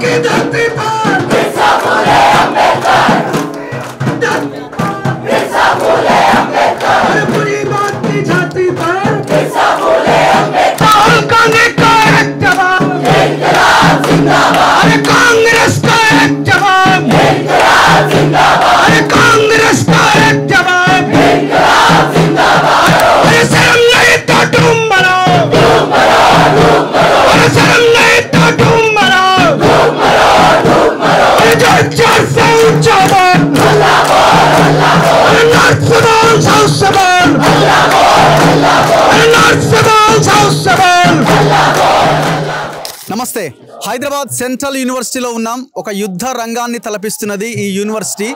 की धरती पर बिरसा फुले अम्बेडकर, बिरसा फुले अम्बेडकर, पूरी बात की छाती पर बिरसा फुले अम्बेडकर, कांग्रेस का एक जवाब, इंकलाब जिंदाबाद, कांग्रेस का एक जवाब, इंकलाब जिंदाबाद, कांग्रेस का एक जवाब, इंकलाब जिंदाबाद, शर्म नहीं तो तुम मरो, शर्म नहीं तो तुम मरो, जो चार से ऊंचा बोल, नॉर्थ से बोल, साउथ से बोल, नॉर्थ से बोल, साउथ से बोल। నమస్తే హైదరాబాద్ సెంట్రల్ యూనివర్సిటీలో ఉన్నాం. ఒక యుద్ధ రంగాన్ని తలపిస్తున్నది ఈ యూనివర్సిటీ.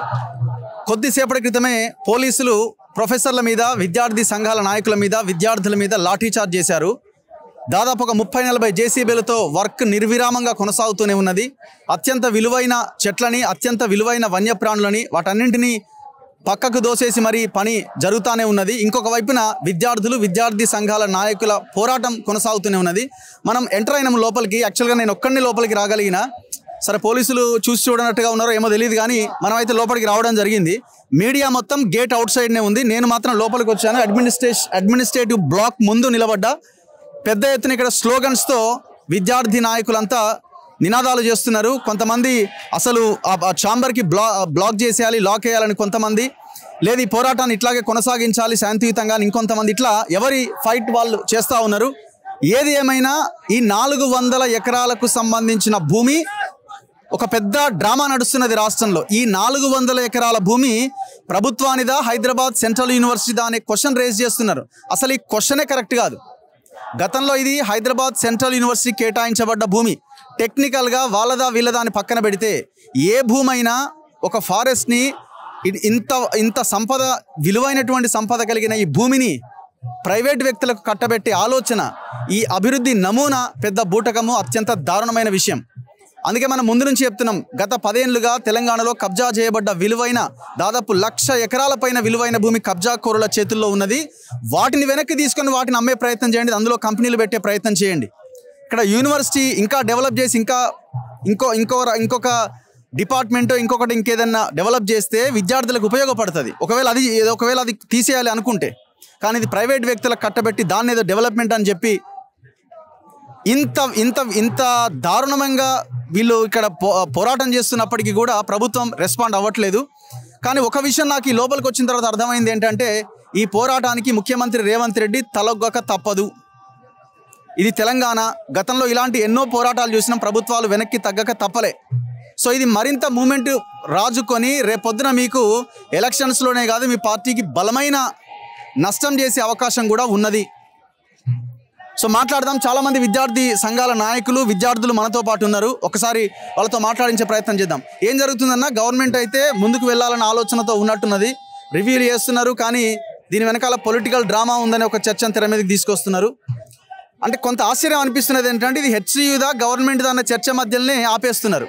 కొద్దిసేపటి క్రితమే పోలీసులు ప్రొఫెసర్ల మీద, విద్యార్థి సంఘాల నాయకుల మీద, విద్యార్థుల మీద లాఠీచార్జ్ చేశారు. దాదాపు ఒక 30-40 జేసీబీలతో వర్క్ నిర్విరామంగా కొనసాగుతూనే ఉన్నది. అత్యంత విలువైన చెట్లని, అత్యంత విలువైన వన్యప్రాణులని వాటన్నింటినీ పక్కకు దోసేసి మరీ పని జరుగుతూనే ఉన్నది. ఇంకొక వైపున విద్యార్థులు, విద్యార్థి సంఘాల నాయకుల పోరాటం కొనసాగుతూనే ఉన్నది. మనం ఎంటర్ అయిన లోపలికి, యాక్చువల్గా నేను ఒక్కడిని లోపలికి రాగలిగిన, సరే పోలీసులు చూసి చూడనట్టుగా ఉన్నారో ఏమో తెలియదు, కానీ మనమైతే లోపలికి రావడం జరిగింది. మీడియా మొత్తం గేట్ అవుట్ సైడ్నే ఉంది. నేను మాత్రం లోపలికి వచ్చాను. అడ్మినిస్ట్రేటివ్ బ్లాక్ ముందు నిలబడ్డా. పెద్ద ఎత్తున ఇక్కడ స్లోగన్స్తో విద్యార్థి నాయకులంతా నినాదాలు చేస్తున్నారు. కొంతమంది అసలు ఆ ఛాంబర్కి బ్లాక్ చేసేయాలి, లాక్ వేయాలని కొంతమంది, లేదు ఈ పోరాటాన్ని ఇట్లాగే కొనసాగించాలి శాంతియుతంగా ఇంకొంతమంది, ఇట్లా ఎవరి ఫైట్ వాళ్ళు చేస్తూ ఉన్నారు. ఏది ఏమైనా ఈ 400 ఎకరాలకు సంబంధించిన భూమి ఒక పెద్ద డ్రామా నడుస్తున్నది రాష్ట్రంలో. ఈ 400 ఎకరాల భూమి ప్రభుత్వానిదా, హైదరాబాద్ సెంట్రల్ యూనివర్సిటీదా అనే క్వశ్చన్ రేజ్ చేస్తున్నారు. అసలు ఈ క్వశ్చనే కరెక్ట్ కాదు. గతంలో ఇది హైదరాబాద్ సెంట్రల్ యూనివర్సిటీ కేటాయించబడ్డ భూమి. టెక్నికల్గా వాళ్ళదా వీళ్ళదా అని పక్కన పెడితే, ఏ భూమి అయినా ఒక ఫారెస్ట్ని ఇంత సంపద, విలువైనటువంటి సంపద కలిగిన ఈ భూమిని ప్రైవేట్ వ్యక్తులకు కట్టబెట్టే ఆలోచన, ఈ అభివృద్ధి నమూనా పెద్ద బూటకము, అత్యంత దారుణమైన విషయం. అందుకే మనం ముందు నుంచి చెప్తున్నాం, గత 10 ఏళ్లుగా తెలంగాణలో కబ్జా చేయబడ్డ విలువైన దాదాపు 1,00,000 ఎకరాల పైన విలువైన భూమి కబ్జాకోరుల చేతుల్లో ఉన్నది. వాటిని వెనక్కి తీసుకొని వాటిని అమ్మే ప్రయత్నం చేయండి, అందులో కంపెనీలు పెట్టే ప్రయత్నం చేయండి. ఇక్కడ యూనివర్సిటీ ఇంకా డెవలప్ చేసి ఇంకొక డిపార్ట్మెంట్ ఇంకొకటి ఇంకేదన్నా డెవలప్ చేస్తే విద్యార్థులకు ఉపయోగపడుతుంది. ఒకవేళ అది తీసేయాలి అనుకుంటే, కానీ ఇది ప్రైవేట్ వ్యక్తులకు కట్టబెట్టి దాన్ని ఏదో డెవలప్మెంట్ అని చెప్పి ఇంత దారుణంగా వీళ్ళు ఇక్కడ పోరాటం చేస్తున్నప్పటికీ కూడా ప్రభుత్వం రెస్పాండ్ అవ్వట్లేదు. కానీ ఒక విషయం నాకు ఈ లోపలికి వచ్చిన తర్వాత అర్థమైంది ఏంటంటే, ఈ పోరాటానికి ముఖ్యమంత్రి రేవంత్ రెడ్డి తలొగ్గక తప్పదు. ఇది తెలంగాణ. గతంలో ఇలాంటి ఎన్నో పోరాటాలు చూసినాం, ప్రభుత్వాలు వెనక్కి తగ్గక తప్పలే. సో ఇది మరింత మూమెంట్ రాజుకొని రేపొద్దున మీకు ఎలక్షన్స్లోనే కాదు, మీ పార్టీకి బలమైన నష్టం చేసే అవకాశం కూడా ఉన్నది. సో మాట్లాడదాం. చాలామంది విద్యార్థి సంఘాల నాయకులు, విద్యార్థులు మనతో పాటు ఉన్నారు. ఒకసారి వాళ్ళతో మాట్లాడించే ప్రయత్నం చేద్దాం. ఏం జరుగుతుందన్న, గవర్నమెంట్ అయితే ముందుకు వెళ్ళాలన్న ఆలోచనతో ఉన్నట్టున్నది, రివ్యూలు చేస్తున్నారు, కానీ దీని వెనకాల పొలిటికల్ డ్రామా ఉందనే ఒక చర్చను తెర మీదకి తీసుకొస్తున్నారు. అంటే కొంత ఆశ్చర్యం అనిపిస్తున్నది ఏంటంటే, ఇది హెచ్సియుదా గవర్నమెంట్దా అన్న చర్చ మధ్యలోనే ఆపేస్తున్నారు.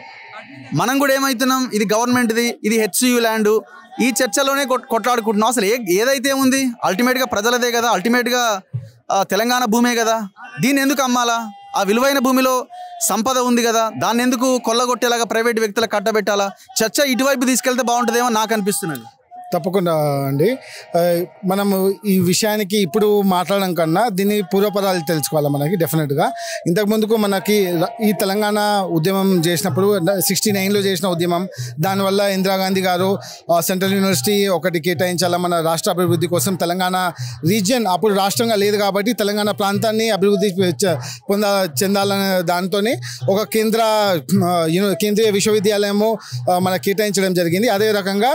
మనం కూడా ఏమవుతున్నాం, ఇది గవర్నమెంట్ది, ఇది హెచ్సియు ల్యాండ్, ఈ చర్చలోనే కొట్లాడుకుంటున్నాం. అసలు ఏదైతే ఉంది అల్టిమేట్గా ప్రజలదే కదా, అల్టిమేట్గా తెలంగాణ భూమే కదా, దీన్ని ఎందుకు అమ్మాలా? ఆ విలువైన భూమిలో సంపద ఉంది కదా, దాన్ని ఎందుకు కొల్లగొట్టేలాగా ప్రైవేట్ వ్యక్తులకు కట్టబెట్టాలా? చర్చ ఇటువైపు తీసుకెళ్తే బాగుంటుందేమో నాకు అనిపిస్తున్నది. తప్పకుండా అండి. మనము ఈ విషయానికి ఇప్పుడు మాట్లాడడం కన్నా దీన్ని పూర్వపరాలు తెలుసుకోవాలి మనకి డెఫినెట్గా. ఇంతకుముందుకు మనకి ఈ తెలంగాణ ఉద్యమం చేసినప్పుడు 69లో చేసిన ఉద్యమం, దానివల్ల ఇందిరాగాంధీ గారు సెంట్రల్ యూనివర్సిటీ ఒకటి కేటాయించాలా మన రాష్ట్ర అభివృద్ధి కోసం. తెలంగాణ రీజియన్ అప్పుడు రాష్ట్రంగా లేదు కాబట్టి తెలంగాణ ప్రాంతాన్ని అభివృద్ధి చెందాలనే దాంతో ఒక కేంద్రీయ విశ్వవిద్యాలయము మన కేటాయించడం జరిగింది. అదే రకంగా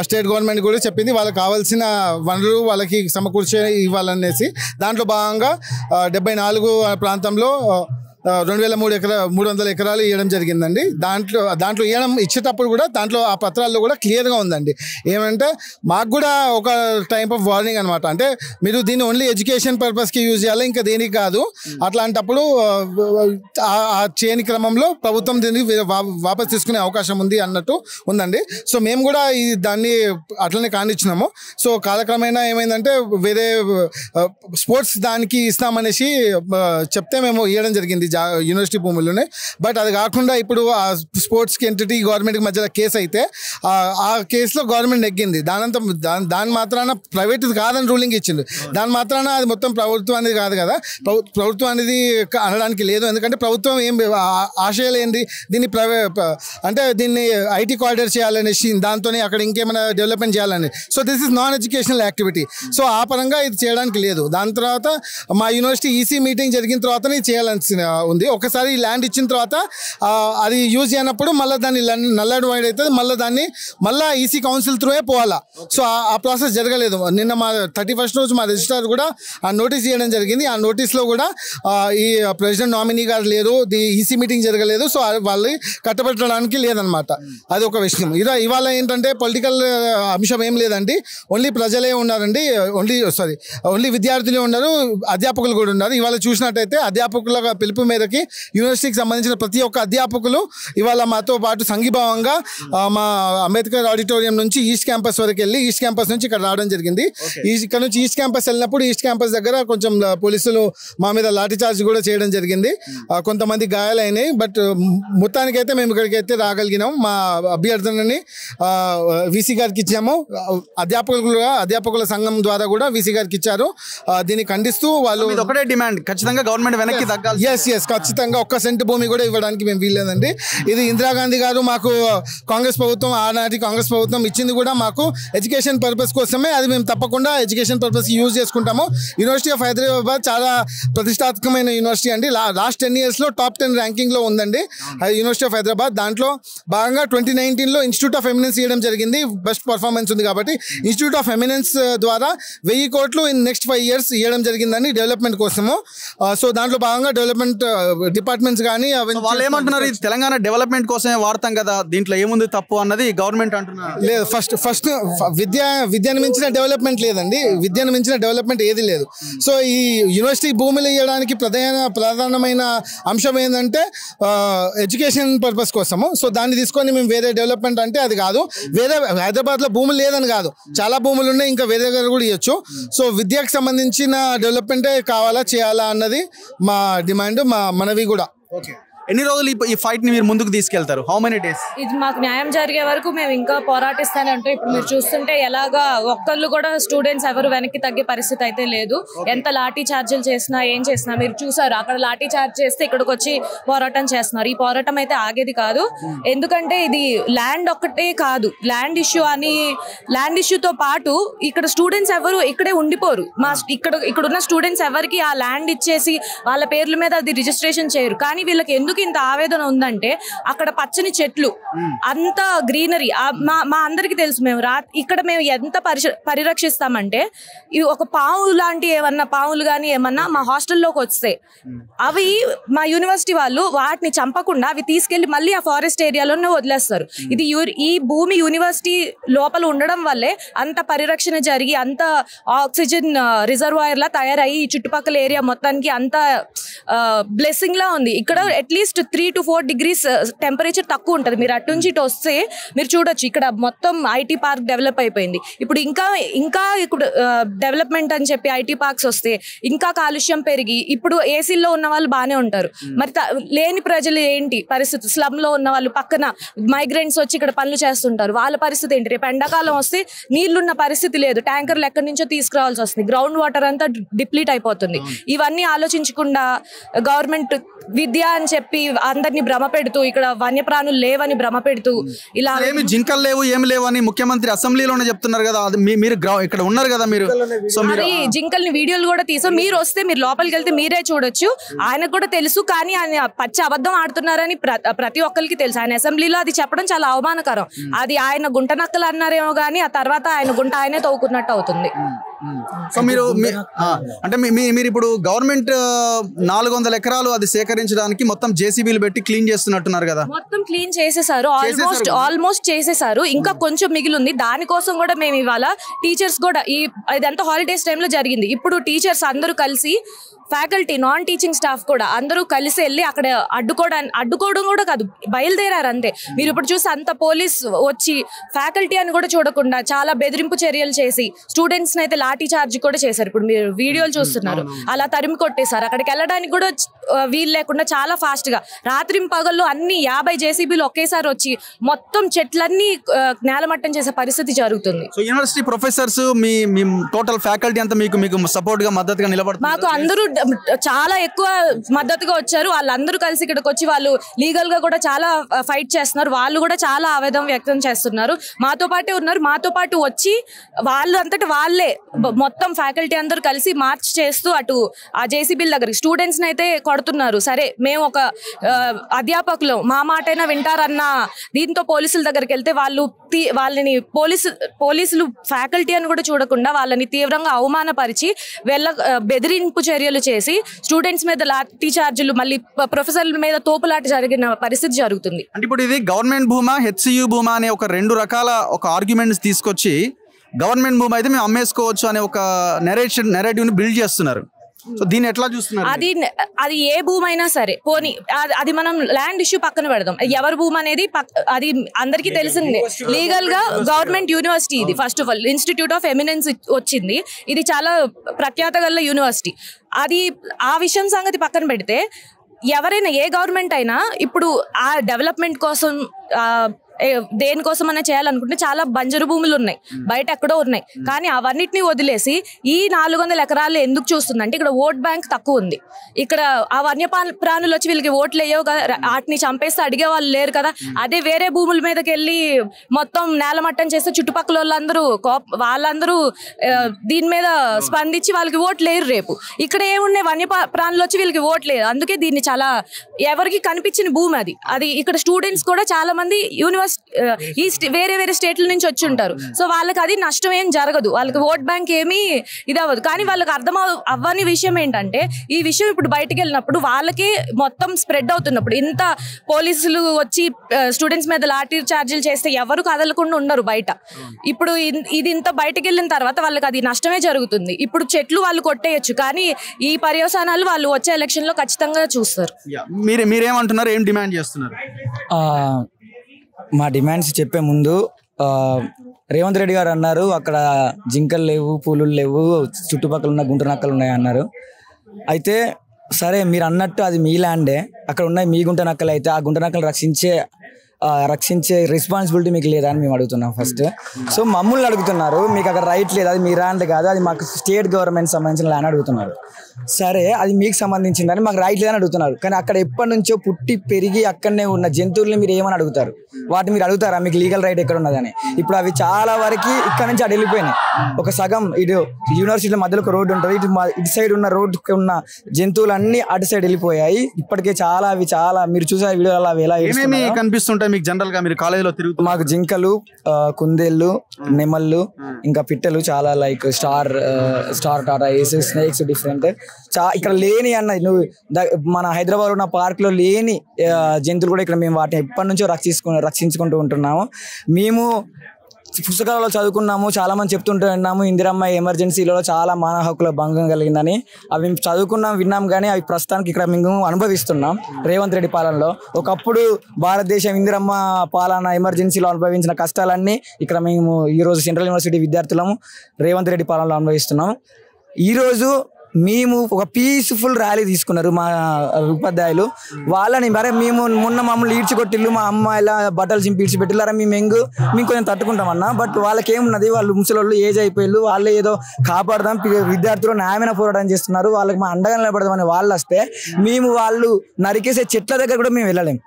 స్టేట్ గవర్నమెంట్ కూడా చెప్పింది వాళ్ళకి కావాల్సిన వనరులు వాళ్ళకి సమకూర్చే ఇవ్వాలనేసి. దాంట్లో భాగంగా 74 ప్రాంతంలో 2300 ఎకరాలు ఇవ్వడం జరిగిందండి. దాంట్లో ఇచ్చేటప్పుడు కూడా దాంట్లో ఆ పత్రాల్లో కూడా క్లియర్గా ఉందండి. ఏమంటే మాకు కూడా ఒక టైప్ ఆఫ్ వార్నింగ్ అనమాట. అంటే మీరు దీన్ని ఓన్లీ ఎడ్యుకేషన్ పర్పస్కి యూజ్ చేయాలి, ఇంకా దేనికి కాదు. అట్లాంటప్పుడు ఆ చేయని క్రమంలో ప్రభుత్వం దీన్ని వాపస్ తీసుకునే అవకాశం ఉంది అన్నట్టు ఉందండి. సో మేము కూడా దాన్ని అట్లనే కానిచ్చినాము. సో కాలక్రమేణా ఏమైందంటే వేరే స్పోర్ట్స్ దానికి ఇస్తామనేసి చెప్తే మేము ఇవ్వడం జరిగింది. యూనివర్సిటీ భూములు ఉన్నాయి. బట్ అది కాకుండా ఇప్పుడు ఆ స్పోర్ట్స్కి ఎంటిటీ గవర్నమెంట్కి మధ్యలో కేసు అయితే ఆ కేసులో గవర్నమెంట్ నెగ్గింది. దాని మాత్రాన ప్రైవేట్ కాదని రూలింగ్ ఇచ్చింది. దాని మాత్రాన అది మొత్తం ప్రభుత్వం అనేది కాదు కదా. ప్రభుత్వం అనేది అనడానికి లేదు. ఎందుకంటే ప్రభుత్వం ఏం ఆశయాలు ఏంటి, దీన్ని అంటే దీన్ని ఐటీ కారిడార్ చేయాలనేసి దాంతో అక్కడ ఇంకేమైనా డెవలప్మెంట్ చేయాలని. So this is non educational activity. So ఆ పరంగా ఇది చేయడానికి లేదు. దాని తర్వాత మా యూనివర్సిటీ ఈసీ మీటింగ్ జరిగిన తర్వాతనే చేయాల్సి ఉంది. ఒకసారి ల్యాండ్ ఇచ్చిన తర్వాత అది యూజ్ చేయనప్పుడు మళ్ళీ దాన్ని నల్లడి వైడ్ అవుతుంది. మళ్ళీ ఈసీ కౌన్సిల్ త్రూయే పోవాలా. సో ఆ ప్రాసెస్ జరగలేదు. నిన్న మా 31st రోజు మా రిజిస్ట్రార్ కూడా ఆ నోటీస్ చేయడం జరిగింది. ఆ నోటీస్లో కూడా ఈ ప్రెసిడెంట్ నామినీ గారు లేరు, ఈసీ మీటింగ్ జరగలేదు, సో వాళ్ళు కట్టబెట్టడానికి లేదనమాట. అది ఒక విషయం. ఇవాళ ఏంటంటే పొలిటికల్ అంశం ఏం లేదండి. ఓన్లీ ప్రజలే ఉన్నారండి, ఓన్లీ విద్యార్థులే ఉన్నారు, అధ్యాపకులు కూడా ఉన్నారు. ఇవాళ చూసినట్టయితే అధ్యాపకుల పిలుపు మేరకి యూనివర్సిటీకి సంబంధించిన ప్రతి ఒక్క అధ్యాపకులు ఇవాళ మాతో పాటు సంఘీభావంగా మా అంబేద్కర్ ఆడిటోరియం నుంచి ఈస్ట్ క్యాంపస్ వరకు వెళ్ళి ఈస్ట్ క్యాంపస్ నుంచి ఇక్కడ రావడం జరిగింది. ఇక్కడ నుంచి ఈస్ట్ క్యాంపస్ వెళ్ళినప్పుడు ఈస్ట్ క్యాంపస్ దగ్గర కొంచెం పోలీసులు మా మీద లాఠీ చార్జ్ కూడా చేయడం జరిగింది. కొంతమంది గాయాలైనాయి. బట్ మొత్తానికైతే మేము ఇక్కడికైతే రాగలిగినాం. మా అభ్యర్థనని వీసీ గారికి ఇచ్చాము. అధ్యాపకుల సంఘం ద్వారా కూడా వీసీ గారికి ఇచ్చారు. దీన్ని ఖండిస్తూ వాళ్ళు ఒకటే డిమాండ్, ఖచ్చితంగా గవర్నమెంట్ వెనక్కి తగ్గాలి. ఎస్ ఖచ్చితంగా 1 సెంటు భూమి కూడా ఇవ్వడానికి మేము వీల్లేదండి. ఇది ఇందిరాగాంధీ గారు మాకు కాంగ్రెస్ ప్రభుత్వం, ఆనాటి కాంగ్రెస్ ప్రభుత్వం ఇచ్చింది కూడా మాకు ఎడ్యుకేషన్ పర్పస్ కోసమే. అది మేము తప్పకుండా ఎడ్యుకేషన్ పర్పస్ యూజ్ చేసుకుంటాము. యూనివర్సిటీ ఆఫ్ హైదరాబాద్ చాలా ప్రతిష్టాత్మకమైన యూనివర్సిటీ అండి. లాస్ట్ 10 yearsలో టాప్ 10 ర్యాంకింగ్లో ఉందండి యూనివర్సిటీ ఆఫ్ హైదరాబాద్. దాంట్లో భాగంగా 2019లో ఇన్స్టిట్యూట్ ఆఫ్ ఎమినెన్స్ ఇవ్వడం జరిగింది. బెస్ట్ పర్ఫార్మెన్స్ ఉంది కాబట్టి ఇన్స్టిట్యూట్ ఆఫ్ ఎమినెన్స్ ద్వారా 1000 కోట్లు ఇన్ నెక్స్ట్ 5 years ఇవ్వడం జరిగిందని డెవలప్మెంట్ కోసము. సో దాంట్లో భాగంగా డెవలప్మెంట్ డిపార్ట్మెంట్స్ కానీ వాళ్ళు ఏమంటున్నారు, ఇది తెలంగాణ డెవలప్మెంట్ కోసమే వాడతాం కదా, దీంట్లో ఏముంది తప్పు అన్నది గవర్నమెంట్ అంటున్నారు. లేదు, ఫస్ట్ విద్యను మించిన డెవలప్మెంట్ లేదండి. విద్యను మించిన డెవలప్మెంట్ ఏది లేదు. సో ఈ యూనివర్సిటీ భూములు ఇవ్వడానికి ప్రధానమైన అంశం ఏంటంటే ఎడ్యుకేషన్ పర్పస్ కోసము. సో దాన్ని తీసుకొని మేము వేరే డెవలప్మెంట్ అంటే అది కాదు. వేరే హైదరాబాద్లో భూములు లేదని కాదు, చాలా భూములు ఉన్నాయి, ఇంకా వేరే దగ్గర కూడా ఇవ్వచ్చు. సో విద్యకు సంబంధించిన డెవలప్మెంటే కావాలా చేయాలా అన్నది మా డిమాండ్, మా మనవి కూడా. ఓకే, ఎన్ని రోజులు ఈ ఫైట్ ని మీరు ముందుకు తీసుకెళ్తారు? How many days? ఇది మాకు న్యాయం జరిగే వరకు మేము ఇంకా పోరాటిస్తానే ఉంటాం. ఇప్పుడు మీరు చూస్తుంటే ఎలాగా ఒక్కళ్ళు కూడా స్టూడెంట్స్ ఎవరు వెనక్కి తగ్గే పరిస్థితి అయితే లేదు. ఎంత లాఠీ చార్జీలు చేసినా ఏం చేసినా మీరు చూసారు. అక్కడ లాఠీ చార్జ్ చేస్తే ఇక్కడికి వచ్చి పోరాటం చేస్తున్నారు. ఈ పోరాటం అయితే ఆగేది కాదు. ఎందుకంటే ఇది ల్యాండ్ ఒక్కటే కాదు, ల్యాండ్ ఇష్యూతో పాటు ఇక్కడ స్టూడెంట్స్ ఎవరు ఇక్కడే ఉండిపోరు. ఇక్కడ ఉన్న స్టూడెంట్స్ ఎవరికి ఆ ల్యాండ్ ఇచ్చేసి వాళ్ళ పేర్ల మీద అది రిజిస్ట్రేషన్ చేయరు. కానీ వీళ్ళకి ఎందుకు ఇంత ఆవేదన ఉందంటే అక్కడ పచ్చని చెట్లు, అంత గ్రీనరీ. మా అందరికి తెలుసు, ఇక్కడ మేము ఎంత పరిరక్షిస్తామంటే ఇవి ఒక పాము లాంటి ఏమన్నా పాములు కానీ ఏమన్నా మా హాస్టల్లోకి వస్తే అవి మా యూనివర్సిటీ వాళ్ళు వాటిని చంపకుండా అవి తీసుకెళ్లి మళ్ళీ ఆ ఫారెస్ట్ ఏరియాలోనే వదిలేస్తారు. ఇది ఈ భూమి యూనివర్సిటీ లోపల ఉండడం వల్లే అంత పరిరక్షణ జరిగి అంత ఆక్సిజన్ రిజర్వాయర్ లా తయారయ్యి ఈ చుట్టుపక్కల ఏరియా మొత్తానికి అంత బ్లెస్సింగ్ లా ఉంది. ఇక్కడ అట్లీస్ట్ 3 to 4 degrees టెంపరేచర్ తక్కువ ఉంటుంది. మీరు అటు నుంచి ఇటు వస్తే మీరు చూడొచ్చు ఇక్కడ మొత్తం ఐటీ పార్క్ డెవలప్ అయిపోయింది. ఇప్పుడు ఇంకా ఇప్పుడు డెవలప్మెంట్ అని చెప్పి ఐటీ పార్క్స్ వస్తే ఇంకా కాలుష్యం పెరిగి ఇప్పుడు ఏసీల్లో ఉన్న వాళ్ళు బాగానే ఉంటారు. మరి లేని ప్రజలు ఏంటి పరిస్థితి? స్లమ్ లో ఉన్న వాళ్ళు పక్కన మైగ్రెంట్స్ వచ్చి ఇక్కడ పనులు చేస్తుంటారు. వాళ్ళ పరిస్థితి ఏంటి? రేపు ఎండాకాలం వస్తే నీళ్లున్న పరిస్థితి లేదు, ట్యాంకర్లు ఎక్కడి నుంచో తీసుకురావాల్సి వస్తుంది, గ్రౌండ్ వాటర్ అంతా డిప్లీట్ అయిపోతుంది. ఇవన్నీ ఆలోచించకుండా గవర్నమెంట్ విద్య అని చెప్పి అందరినీ భ్రమ పెడుతూ ఇక్కడ వన్యప్రాణులు లేవని భ్రమ పెడుతూ ఇలా ఏమి జింకలు లేవు ఏమి లేవు అని ముఖ్యమంత్రి అసెంబ్లీలోనే చెప్తున్నారు కదా. మీరు ఇక్కడ ఉన్నారు కదా మీరు. సో మరి జింకల్ని వీడియోలు కూడా తీసాం. మీరు వస్తే మీరు లోపలికి వెళ్తే మీరే చూడొచ్చు. ఆయనకు కూడా తెలుసు, కానీ ఆయన పచ్చి అబద్ధం ఆడుతున్నారని ప్రతి ఒక్కరికి తెలుసు. ఆయన అసెంబ్లీలో అది చెప్పడం చాలా అవమానకరం. అది ఆయన గుంట నక్కలు అన్నారేమో కానీ ఆ తర్వాత ఆయన గుంట ఆయనే తవ్వుకున్నట్టు అవుతుంది. సో మీరు అంటే మీరు ఇప్పుడు గవర్నమెంట్ 400 ఎకరాలు అది సేకరించడానికి మొత్తం జేసీబీలు పెట్టి క్లీన్ చేస్తున్నట్టున్నారు కదా. మొత్తం క్లీన్ చేసేసారు, ఆల్మోస్ట్ చేసేసారు. ఇంకా కొంచెం మిగిలింది. దానికోసం కూడా మేము ఇవాళ టీచర్స్ కూడా ఇదంతా హాలిడేస్ టైంలో జరిగింది. ఇప్పుడు టీచర్స్ అందరూ కలిసి ఫ్యాకల్టీ నాన్ టీచింగ్ స్టాఫ్ కూడా అందరూ కలిసి వెళ్ళి అక్కడ అడ్డుకోవడం కూడా కాదు, బయలుదేరారు అంతే. మీరు ఇప్పుడు చూసి అంత పోలీస్ వచ్చి ఫ్యాకల్టీ అని కూడా చూడకుండా చాలా బెదిరింపు చర్యలు చేసి స్టూడెంట్స్ అయితే లాఠీ చార్జ్ కూడా చేశారు. ఇప్పుడు మీరు వీడియోలు చూస్తున్నారు, అలా తరిమి కొట్టేశారు. అక్కడికి వెళ్ళడానికి కూడా వీలు లేకుండా చాలా ఫాస్ట్ గా రాత్రి పగళ్ళు అన్ని 50 జేసీబీలు ఒకేసారి వచ్చి మొత్తం చెట్లన్నీ నేలమట్టం చేసే పరిస్థితి జరుగుతుంది. సో యూనివర్సిటీ ప్రొఫెసర్స్ మీ టోటల్ ఫ్యాకల్టీ అంతా మీకు సపోర్ట్ గా మద్దతుగా నిలబడుతుంది. మాకు అందరూ చాలా ఎక్కువ మద్దతుగా వచ్చారు. వాళ్ళందరూ కలిసి ఇక్కడికి వచ్చి వాళ్ళు లీగల్ గా కూడా చాలా ఫైట్ చేస్తున్నారు. వాళ్ళు కూడా చాలా ఆవేదన వ్యక్తం చేస్తున్నారు. మాతో పాటే ఉన్నారు. మాతో పాటు వచ్చి వాళ్ళు అంతటి వాళ్ళే మొత్తం ఫ్యాకల్టీ అందరూ కలిసి మార్చ్ చేస్తూ అటు ఆ జేసీబీల దగ్గర స్టూడెంట్స్ అయితే కొడుతున్నారు. సరే మేము ఒక అధ్యాపకులు మా మాటైనా వింటారన్న దీంతో పోలీసుల దగ్గరికి వెళ్తే వాళ్ళని పోలీసులు ఫ్యాకల్టీ అని కూడా చూడకుండా వాళ్ళని తీవ్రంగా అవమానపరిచి బెదిరింపు చర్యలు చేసి స్టూడెంట్స్ మీద లాఠీ చార్జీలు, మళ్ళీ ప్రొఫెసర్ల మీద తోపులాట జరిగిన పరిస్థితి జరుగుతుంది. అంటే ఇప్పుడు ఇది గవర్నమెంట్ భూమా హెచ్సియు భూమా అనే ఒక 2 రకాల ఒక ఆర్గ్యుమెంట్స్ తీసుకొచ్చి గవర్నమెంట్ భూమి అయితే మేము అమ్మేసుకోవచ్చు అనే ఒక నెరేటివ్ ని బిల్డ్ చేస్తున్నారు. సో దీన్ని ఎట్లా చూస్తున్నారు? అది ఏ భూమి అయినా సరే పోనీ అది మనం ల్యాండ్ ఇష్యూ పక్కన పెడదాం. ఎవరి భూమి అనేది అది అందరికీ తెలిసిందే. లీగల్ గా గవర్నమెంట్ యూనివర్సిటీ ఇది. First of all institute of eminence వచ్చింది. ఇది చాలా ప్రఖ్యాత గల యూనివర్సిటీ. అది ఆ విషయం సంగతి పక్కన పెడితే ఎవరైనా ఏ గవర్నమెంట్ అయినా ఇప్పుడు ఆ డెవలప్మెంట్ కోసం దేనికోసం అనే చేయాలనుకుంటే చాలా బంజరు భూములు ఉన్నాయి, బయట ఎక్కడో ఉన్నాయి. కానీ అవన్నిటిని వదిలేసి ఈ 400 ఎకరాలు ఎందుకు చూస్తుందంటే ఇక్కడ ఓట్ బ్యాంక్ తక్కువ ఉంది. ఇక్కడ ఆ వన్య ప్రాణులు వచ్చి వీళ్ళకి ఓట్లు వేయవు కదా, వాటిని చంపేస్తే అడిగే వాళ్ళు లేరు కదా. అదే వేరే భూముల మీదకి వెళ్ళి మొత్తం నేలమట్టం చేస్తే చుట్టుపక్కల వాళ్ళందరూ దీని మీద స్పందించి వాళ్ళకి ఓట్లు లేరు. రేపు ఇక్కడ ఏమున్నాయి, వన్య ప్రాణులు వచ్చి వీళ్ళకి ఓట్లు లేరు. అందుకే దీన్ని చాలా ఎవరికి కనిపించిన భూమి అది. ఇక్కడ స్టూడెంట్స్ కూడా చాలా మంది వేరే స్టేట్ల నుంచి వచ్చి ఉంటారు. సో వాళ్ళకి అది నష్టం ఏం జరగదు, వాళ్ళకి ఓట్ బ్యాంక్ ఏమీ ఇది అవ్వదు. కానీ వాళ్ళకి అవ్వని విషయం ఏంటంటే ఈ విషయం ఇప్పుడు బయటకు వెళ్ళినప్పుడు వాళ్ళకి మొత్తం స్ప్రెడ్ అవుతున్నప్పుడు ఇంత పోలీసులు వచ్చి స్టూడెంట్స్ మీద లాఠీ చార్జీలు చేస్తే ఎవరు కదలకుండా ఉండరు బయట. ఇప్పుడు ఇది ఇంత బయటకు వెళ్ళిన తర్వాత వాళ్ళకి అది నష్టమే జరుగుతుంది. ఇప్పుడు చెట్లు వాళ్ళు కొట్టేయచ్చు, కానీ ఈ పర్యవసానాలు వాళ్ళు వచ్చే ఎలక్షన్ లో ఖచ్చితంగా చూస్తారు. మీరేమంటున్నారు, ఏం డిమాండ్ చేస్తున్నారు? మా డిమాండ్స్ చెప్పే ముందు రేవంత్ రెడ్డి గారు అన్నారు అక్కడ జింకలు లేవు, పూలులు లేవు, చుట్టుపక్కల ఉన్న గుంట నక్కలు ఉన్నాయి అన్నారు. అయితే సరే మీరు అన్నట్టు అది మీ ల్యాండే, అక్కడ ఉన్నాయి మీ గుంట నక్కలు. అయితే ఆ గుంట నక్కలు రక్షించే రెస్పాన్సిబిలిటీ మీకు లేదా అని మేము అడుగుతున్నాం ఫస్ట్. సో మమ్మల్ని అడుగుతున్నారు, మీకు అక్కడ రైట్ లేదు, అది మీ ల్యాండ్ కాదు, అది మాకు స్టేట్ గవర్నమెంట్ సంబంధించిన ల్యాండ్ అడుగుతున్నారు. సరే అది మీకు సంబంధించిందని మాకు రైట్ లేదని అడుగుతున్నారు. కానీ అక్కడ ఎప్పటి నుంచో పుట్టి పెరిగి అక్కడనే ఉన్న జంతువుల్ని మీరు ఏమని అడుగుతారు? వాటిని మీరు అడుగుతారా మీకు లీగల్ రైట్ ఎక్కడ ఉన్నదని? ఇప్పుడు అవి చాలా వరకు ఇక్కడ నుంచి అటు వెళ్ళిపోయినాయి. ఒక సగం ఇటు యూనివర్సిటీ మధ్యలో ఒక రోడ్డు ఉంటుంది, ఇటు సైడ్ ఉన్న రోడ్డుకి ఉన్న జంతువులన్నీ అటు సైడ్ వెళ్ళిపోయాయి. ఇప్పటికే అవి చాలా మీరు చూసే వీడియోలు అవి ఎలా కనిపిస్తుంటాయి మీకు జనరల్ గా మీరు కాలేజీలో తిరుగుతూ? మాకు జింకలు, కుందేళ్ళు, నెమళ్ళు, ఇంకా పిట్టలు చాలా లైక్ స్టార్ టాటా ఏస్, స్నేక్స్ డిఫరెంట్. ఇక్కడ లేని నువ్వు మన హైదరాబాద్ ఉన్న పార్క్ లో లేని జంతువులు కూడా ఇక్కడ మేము వాటిని ఎప్పటి నుంచో రక్షించుకుంటూ ఉంటున్నాము. మేము పుస్తకాలలో చదువుకున్నాము, చాలా మంది చెప్తుంటున్నాము ఇందిరమ్మ ఎమర్జెన్సీలో చాలా మానవ హక్కుల భంగం కలిగిందని. అవి మేము చదువుకున్నాం, విన్నాం, కానీ అవి ప్రస్తుతానికి ఇక్కడ మేము అనుభవిస్తున్నాం రేవంత్ రెడ్డి పాలనలో. ఒకప్పుడు భారతదేశం ఇందిరమ్మ పాలన ఎమర్జెన్సీలో అనుభవించిన కష్టాలన్నీ ఇక్కడ మేము ఈరోజు సెంట్రల్ యూనివర్సిటీ విద్యార్థులము రేవంత్ రెడ్డి పాలనలో అనుభవిస్తున్నాము. ఈరోజు మేము ఒక పీస్ఫుల్ ర్యాలీ తీసుకున్నారు మా ఉపాధ్యాయులు. వాళ్ళని మేము మొన్న మమ్మల్ని ఈడ్చికొట్టిల్లు, మా అమ్మాయిల బట్టలు చింపి ఈడ్చిపెట్టిల్లారా మేము కొంచెం తట్టుకుంటామన్నా. బట్ వాళ్ళకి ఏమున్నది, వాళ్ళు ముసలోళ్ళు ఏజ్ అయిపోయిళ్ళు, వాళ్ళే ఏదో కాపాడదాం విద్యార్థులు న్యాయమైన పోరాటం చేస్తున్నారు, వాళ్ళకి మా అండగా నిలబడదామని వాళ్ళు వస్తే వాళ్ళు నరికేసే చెట్ల దగ్గర కూడా మేము వెళ్ళలేము.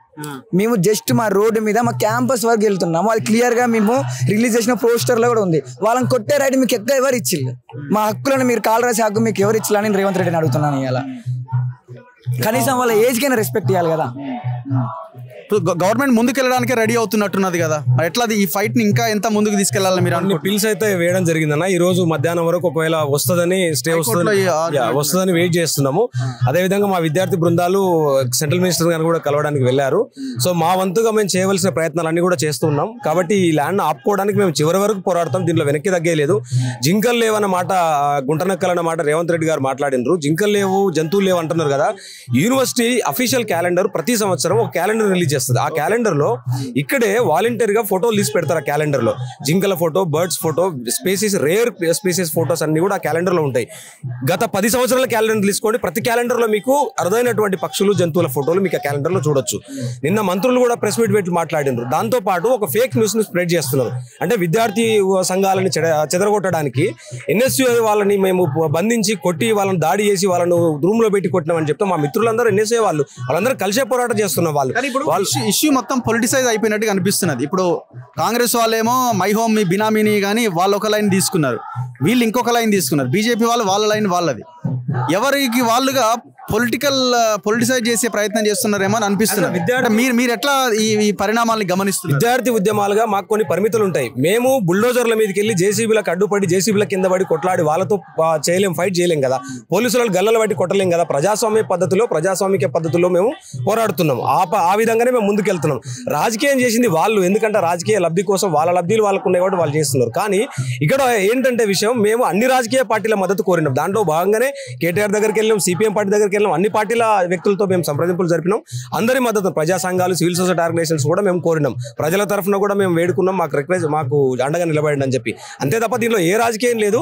మేము జస్ట్ మా రోడ్డు మీద మా క్యాంపస్ వరకు వెళ్తున్నాము. అది క్లియర్ గా మేము రిలీజ్ చేసిన పోస్టర్ లో కూడా ఉంది. వాళ్ళని కొట్టే రైట్ మీకు ఎక్కడ ఎవరు ఇచ్చిల్లు? మా హక్కులను మీరు కాల్ రాసే హక్కు మీకు ఎవరు ఇచ్చిల్లని రేవంత్ రెడ్డిని అడుగుతున్నాను. ఇవాళ కనీసం వాళ్ళ ఏజ్ కైనా రెస్పెక్ట్ ఇవ్వాలి కదా. గవర్నమెంట్ ముందుకు వెళ్ళడానికి రెడీ అవుతున్నట్టున్నది కదా, ఎట్లా ఈ ఫైట్ ని ఇంకా ఎంత ముందుకు తీసుకెళ్లాలని మీరు అన్ని పిల్స్ అయితే వేయడం జరిగిందన్న. ఈ రోజు మధ్యాహ్నం వరకు ఒకవేళ వస్తుందని వస్తుందని వెయిట్ చేస్తున్నాము. అదేవిధంగా మా విద్యార్థి బృందాలు సెంట్రల్ మినిస్టర్ గారిని కూడా కలవడానికి వెళ్ళారు. సో మా వంతుగా మేము చేయవలసిన ప్రయత్నాలన్నీ కూడా చేస్తున్నాం. కాబట్టి ఈ ల్యాండ్ ఆపుకోవడానికి మేము చివరి వరకు పోరాడతాం. దీంట్లో వెనక్కి తగ్గేలేదు. జింకలు లేవన్న మాట, గుంటనక్కలన్న మాట రేవంత్ రెడ్డి గారు మాట్లాడినారు. జింకలు లేవు, జంతువులు లేవు అంటున్నారు కదా. యూనివర్సిటీ అఫీషియల్ క్యాలెండర్ ప్రతి సంవత్సరం ఒక క్యాలెండర్ రిలీజ్ చేస్తుంది. ఆ క్యాలెండర్ లో ఇక్కడే వాలంటీర్ గా ఫోటోలు తీసి పెడతారు. ఆ క్యాలెండర్ లో జింకల photo, birds photo, species, rare species photos అన్ని కూడా ఆ క్యాలెండర్ లో ఉంటాయి. గత 10 సంవత్సరాల క్యాలెండర్ తీసుకోండి, ప్రతి క్యాలెండర్ లో మీకు అరుదైనటువంటి పక్షులు, జంతువుల ఫోటోలు మీకు ఆ క్యాలెండర్ లో చూడొచ్చు. నిన్న మంత్రులు కూడా ప్రెస్ మీట్ పెట్టి మాట్లాడినారు. దాంతో పాటు ఒక ఫేక్ న్యూస్ ని స్ప్రెడ్ చేస్తున్నారు. అంటే విద్యార్థి సంఘాలని చెదరగొట్టడానికి ఎన్ఎస్యూ వాళ్ళని మేము బంధించి కొట్టి వాళ్ళని దాడి చేసి వాళ్ళను రూమ్ లో పెట్టి కొట్టినామని చెప్తే మా మిత్రులందరూ ఎన్ఎస్యూ వాళ్ళందరూ కలిసే పోరాటం చేస్తున్న వాళ్ళు ఇష్యూ మొత్తం పొలిటిసైజ్ అయిపోయినట్టుగా అనిపిస్తున్నది. ఇప్పుడు కాంగ్రెస్ వాళ్ళేమో మై హోమ్ మీ బినామీని కానీ వాళ్ళు ఒక లైన్ తీసుకున్నారు, వీళ్ళు ఇంకొక లైన్ తీసుకున్నారు. బీజేపీ వాళ్ళు వాళ్ళ లైన్ వాళ్ళది. ఎవరికి వాళ్ళుగా పొలిటిసైజ్ చేసే ప్రయత్నం చేస్తున్నారేమో అని అనిపిస్తున్నారు. మీరు ఎట్లా ఈ పరిణామాలను గమనిస్తున్నారు? విద్యార్థి ఉద్యమాలుగా మాకు కొన్ని పరిమితులు ఉంటాయి. మేము బుల్డోజర్ల మీదకి వెళ్ళి జేసీబీలకు అడ్డుపడి జేసీబీల కింద పడి కొట్లాడి వాళ్ళతో ఫైట్ చేయలేం కదా. పోలీసులను గల్లలు పట్టి కొట్టలేం కదా. ప్రజాస్వామిక పద్ధతిలో మేము పోరాడుతున్నాం. ఆ విధంగానే మేము ముందుకెళ్తున్నాం. రాజకీయం చేసింది వాళ్ళు, ఎందుకంటే రాజకీయ లబ్ధి కోసం వాళ్ళ లబ్ధిలు వాళ్ళకు ఉన్నాయి కాబట్టి వాళ్ళు చేస్తున్నారు. కానీ ఇక్కడ ఏంటంటే విషయం, మేము అన్ని రాజకీయ పార్టీల మద్దతు కోరినాం. దాంట్లో భాగంగానే కేటీఆర్ దగ్గరికి వెళ్ళాం, సిపిఎం పార్టీ దగ్గరికి వెళ్ళాం, అన్ని పార్టీల వ్యక్తులతో మేము సంప్రదింపులు జరిపినాం. అందరి మద్దతు, ప్రజా సంఘాలు, సివిల్ సొసైటీ ఆర్గనైజేషన్స్ కూడా మేము కోరినాం. ప్రజల తరఫున కూడా మేము వేడుకున్నాం, మాకు అండగా నిలబడండి అని చెప్పి. అంతే తప్ప దీనిలో ఏ రాజకీయం లేదు.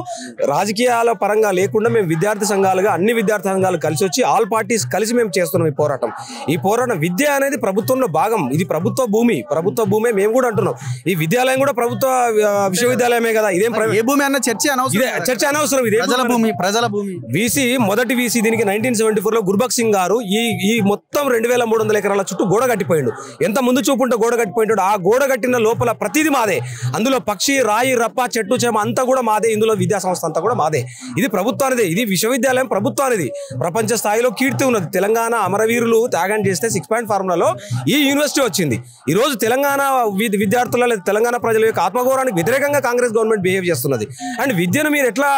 రాజకీయాల పరంగా లేకుండా మేము విద్యార్థి సంఘాలుగా అన్ని విద్యార్థి సంఘాలు కలిసి వచ్చి ఆల్ పార్టీస్ కలిసి మేము చేస్తున్నాం ఈ పోరాటం. విద్య అనేది ప్రభుత్వంలో భాగం. ఇది ప్రభుత్వ భూమి మేము కూడా అంటున్నాం. ఈ విద్యాలయం కూడా ప్రభుత్వ విశ్వవిద్యాలయమే కదా. ఇదేం ఏ భూమి అన్న చర్చ అనవసరం. ఇదే ప్రజల భూమి. వీసీ మొదటి వీసీ దీనికి 1974 లో గుర్బక్ సింగ్ గారు ఈ మొత్తం 2300 ఎకరాల చుట్టూ గోడ కట్టిపోయిండు. ఎంత ముందు చూపుంటే గోడ కట్టిపోయింటాడు. ఆ గోడ కట్టిన లోపల ప్రతిదీ మాదే. అందులో పక్షి, రాయి, రప్ప, చెట్టు, చేమ అంతా కూడా మాదే. ఇందులో విద్యా సంస్థ అంతా కూడా మాదే. ఇది ప్రభుత్వానిదే. ఇది విశ్వవిద్యాలయం ప్రభుత్వానిది. ప్రపంచ స్థాయిలో కీర్తి ఉన్నది. తెలంగాణ అమరవీరులు త్యాగం చేస్తే 6 పాయింట్ ఫార్ములాలో ఈ యూనివర్సిటీ వచ్చింది. ఈ రోజు తెలంగాణ విద్యార్థుల లేదా తెలంగాణ ప్రజల యొక్క ఆత్మగౌరవానికి వ్యతిరేకంగా కాంగ్రెస్ గవర్నమెంట్ బిహేవ్ చేస్తున్నది. అండ్ విద్యను మీరు ఎట్లా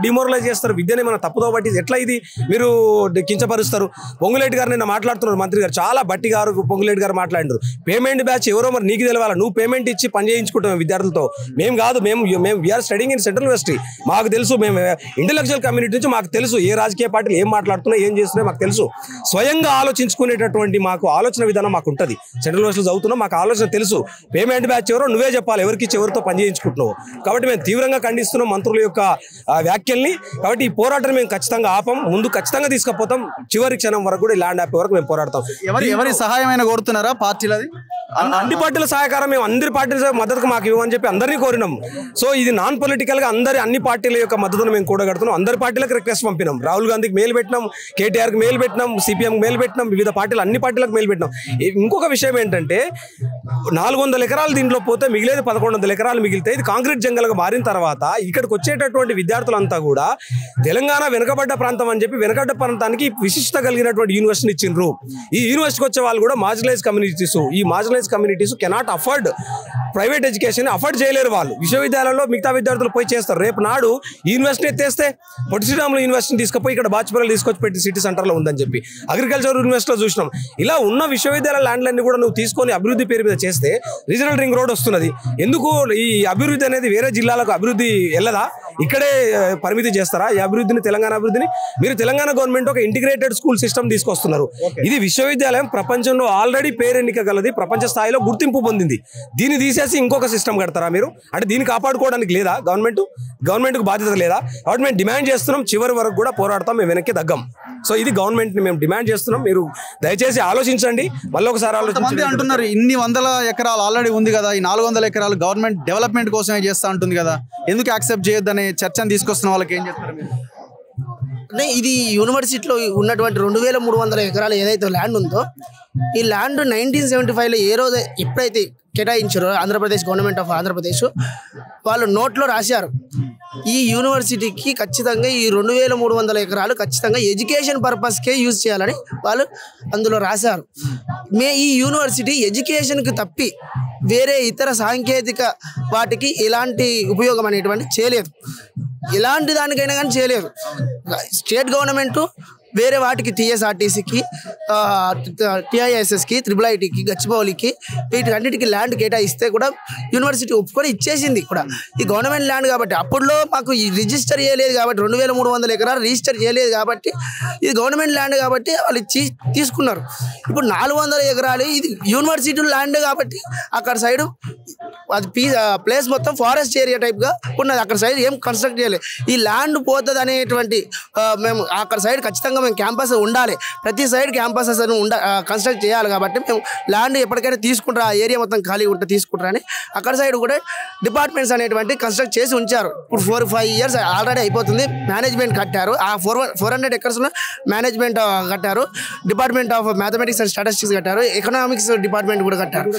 డిమోరలైజ్ చేస్తారు? విద్యని మన తప్పుదో బట్టి ఎట్లా ఇది మీరు కించపరుస్తారు? పొంగులేటి గారు నిన్న మాట్లాడుతున్నారు, మంత్రి గారు చాలా బట్టి గారు, పొంగులేటి గారు మాట్లాడినారు. పేమెంట్ బ్యాచ్ ఎవరో మరి నీకు తెలవాలా? నువ్వు పేమెంట్ ఇచ్చి పని చేయించుకుంటాం విద్యార్థులతో. మేము కాదు, మేము we are studying in central university. మాకు తెలుసు, మేము ఇంటెలెక్చువల్ కమ్యూనిటీ నుంచి మాకు తెలుసు ఏ రాజకీయ పార్టీలు ఏం మాట్లాడుతున్నాయి, ఏం చేస్తున్నాయో మాకు తెలుసు. స్వయంగా ఆలోచించుకునేటటువంటి మాకు ఆలోచన విధానం మాకు ఉంటుంది. సెంట్రల్ యూనివర్సిటీలో చదువుతున్నాం, మాకు ఆలోచన తెలుసు. పేమెంట్ బ్యాచ్ ఎవరో నువ్వే చెప్పాలి, ఎవరికి ఎవరితో పని చేయించుకుంటున్నావు. కాబట్టి మేము తీవ్రంగా ఖండిస్తున్నాం మంత్రుల యొక్క వ్యాఖ్యల్ని. కాబట్టి ఈ పోరాటం మేము ఖచ్చితంగా ఆపం, ముందు ఖచ్చితంగా తీసుకుపోతాం. చివరి క్షణం వరకు కూడా ల్యాండ్ ఆపే వరకు మేము పోరాడతాం. ఎవరి సహాయమైన కోరుతున్నారా పార్టీలది? అన్ని పార్టీల సహకారం, మేము అందరి పార్టీల మద్దతుకు మాకు ఇవ్వమని చెప్పి అందరినీ కోరినాం. సో ఇది నాన్ పొలిటికల్ గా అన్ని పార్టీల యొక్క మద్దతును మేము కూడగడుతున్నాం. అందరి పార్టీలకు రిక్వెస్ట్ పంపినాం. రాహుల్ గాంధీకి మెయిల్ పెట్టినాం, కేటీఆర్కి మెయిల్ పెట్టినాం, సిపిఎం మెయిల్ పెట్టినాం, వివిధ పార్టీలు అన్ని పార్టీలకు మెయిల్ పెట్టినాం. ఇంకొక విషయం ఏంటంటే 400 ఎకరాలు దీంట్లో పోతే మిగిలేదు 1100 ఎకరాలు మిగిలితే ఇది కాంక్రీట్ జంగల్గా మారిన తర్వాత ఇక్కడికి వచ్చేటటువంటి విద్యార్థులంతా కూడా తెలంగాణ వెనుకబడ్డ ప్రాంతం అని చెప్పి వెనుకబడ్డ ప్రాంతానికి విశిష్టత కలిగినటువంటి యూనివర్సిటీని ఇచ్చిండ్రు. ఈ యూనివర్సిటీకి వచ్చే వాళ్ళు కూడా మార్జినలైజ్ కమ్యూనిటీస్. ఈ marginalise communities cannot afford private education, afford చేయలేరు వాళ్ళు. విశ్వవిద్యాలయంలో మిగతా విద్యార్థులు పోయి చేస్తారు. రేపు నాడు యూనివర్సిటీ ఎత్తేస్తే పొట్టి శ్రీరాములు యూనివర్సిటీని తీసుకుపోయి ఇక్కడ బాచిపల్లి తీసుకొచ్చి పెట్టి సిటీ సెంటర్లో ఉందని చెప్పి అగ్రికల్చర్ యూనివర్సిటీలో చూసినాం. ఇలా ఉన్న విశ్వవిద్యాలయ ల్యాండ్లన్నీ కూడా నువ్వు తీసుకొని అభివృద్ధి పేరు మీద చేస్తే రీజనల్ రింగ్ రోడ్ వస్తున్నది. ఎందుకు ఈ అభివృద్ధి అనేది వేరే జిల్లాలకు అభివృద్ధి వెళ్ళదా? ఇక్కడే పరిమితి చేస్తారా ఈ అభివృద్ధిని, తెలంగాణ అభివృద్ధిని? మీరు తెలంగాణ గవర్నమెంట్ ఒక ఇంటిగ్రేటెడ్ స్కూల్ సిస్టమ్ తీసుకొస్తున్నారు. ఇది విశ్వవిద్యాలయం ప్రపంచంలో ఆల్రెడీ పేరెన్నిక గలది, ప్రపంచ స్థాయిలో గుర్తింపు పొందింది. దీన్ని తీసేసి ఇంకొక సిస్టమ్ కడతారా మీరు? అంటే దీన్ని కాపాడుకోవడానికి లేదా గవర్నమెంట్కు బాధ్యత లేదా? కాబట్టి మేము డిమాండ్ చేస్తున్నాం, చివరి వరకు కూడా పోరాడతాం, మేము వెనక్కి తగ్గం. సో ఇది గవర్నమెంట్ని మేము డిమాండ్ చేస్తున్నాం. మీరు దయచేసి ఆలోచించండి, మళ్ళీ ఒకసారి ఆలోచించండి. అంటున్నారు ఇన్ని 100 ఎకరాలు ఆల్రెడీ ఉంది కదా, ఈ 400 ఎకరాలు గవర్నమెంట్ డెవలప్మెంట్ కోసమే చేస్తూ ఉంటుంది కదా, ఎందుకు యాక్సెప్ట్ చేయొద్దనే చర్చను తీసుకొస్తున్న వాళ్ళకి ఏం చెప్తారు మీరు? అంటే ఇది యూనివర్సిటీలో ఉన్నటువంటి 2300 ఎకరాలు ఏదైతే ల్యాండ్ ఉందో, ఈ ల్యాండ్ 1975లో ఏ రోజు ఎప్పుడైతే కేటాయించారో ఆంధ్రప్రదేశ్ గవర్నమెంట్ ఆఫ్ ఆంధ్రప్రదేశ్ వాళ్ళు నోట్లో రాశారు, ఈ యూనివర్సిటీకి ఖచ్చితంగా ఈ 2300 ఎకరాలు ఖచ్చితంగా ఎడ్యుకేషన్ పర్పస్కే యూజ్ చేయాలని వాళ్ళు అందులో రాశారు. ఈ యూనివర్సిటీ ఎడ్యుకేషన్కి తప్పి వేరే ఇతర సాంకేతిక వాటికి ఎలాంటి ఉపయోగం అనేటువంటి చేయలేదు. ఎలాంటి దానికైనా కానీ చేయలేదు. స్టేట్ గవర్నమెంటు వేరే వాటికి టీఎస్ఆర్టీసీకి, టీఐఎస్ఎస్కి, IIITకి, గచ్చిబౌలికి వీటికన్నిటికీ ల్యాండ్ కేటాయిస్తే కూడా యూనివర్సిటీ ఒప్పుకొని ఇచ్చేసింది కూడా. ఈ గవర్నమెంట్ ల్యాండ్ కాబట్టి అప్పుడులో మాకు రిజిస్టర్ చేయలేదు కాబట్టి 2300 ఎకరాలు రిజిస్టర్ చేయలేదు కాబట్టి ఇది గవర్నమెంట్ ల్యాండ్ కాబట్టి వాళ్ళు తీసుకున్నారు. ఇప్పుడు 400 ఎకరాలు ఇది యూనివర్సిటీ ల్యాండ్ కాబట్టి అక్కడ సైడు అది ప్లేస్ మొత్తం ఫారెస్ట్ ఏరియా టైప్గా ఉన్నది. అక్కడ సైడ్ ఏం కన్స్ట్రక్ట్ చేయలేదు. ఈ ల్యాండ్ పోతుంది అనేటువంటి మేము అక్కడ సైడ్ ఖచ్చితంగా మేము క్యాంపస్ ఉండాలి, ప్రతి సైడ్ క్యాంపసెస్ కన్స్ట్రక్ట్ చేయాలి కాబట్టి మేము ల్యాండ్ ఎప్పటికైనా తీసుకుంటారు, ఆ ఏరియా మొత్తం ఖాళీ ఉంటే తీసుకుంటారని అక్కడ సైడ్ కూడా డిపార్ట్మెంట్స్ అనేటువంటి కన్స్ట్రక్ట్ చేసి ఉంచారు. ఇప్పుడు 4-5 years ఆల్రెడీ అయిపోతుంది. మేనేజ్మెంట్ కట్టారు, ఆ 400 acresలో మేనేజ్మెంట్ కట్టారు, department of mathematics and statistics కట్టారు, ఎకనామిక్స్ డిపార్ట్మెంట్ కూడా కట్టారు.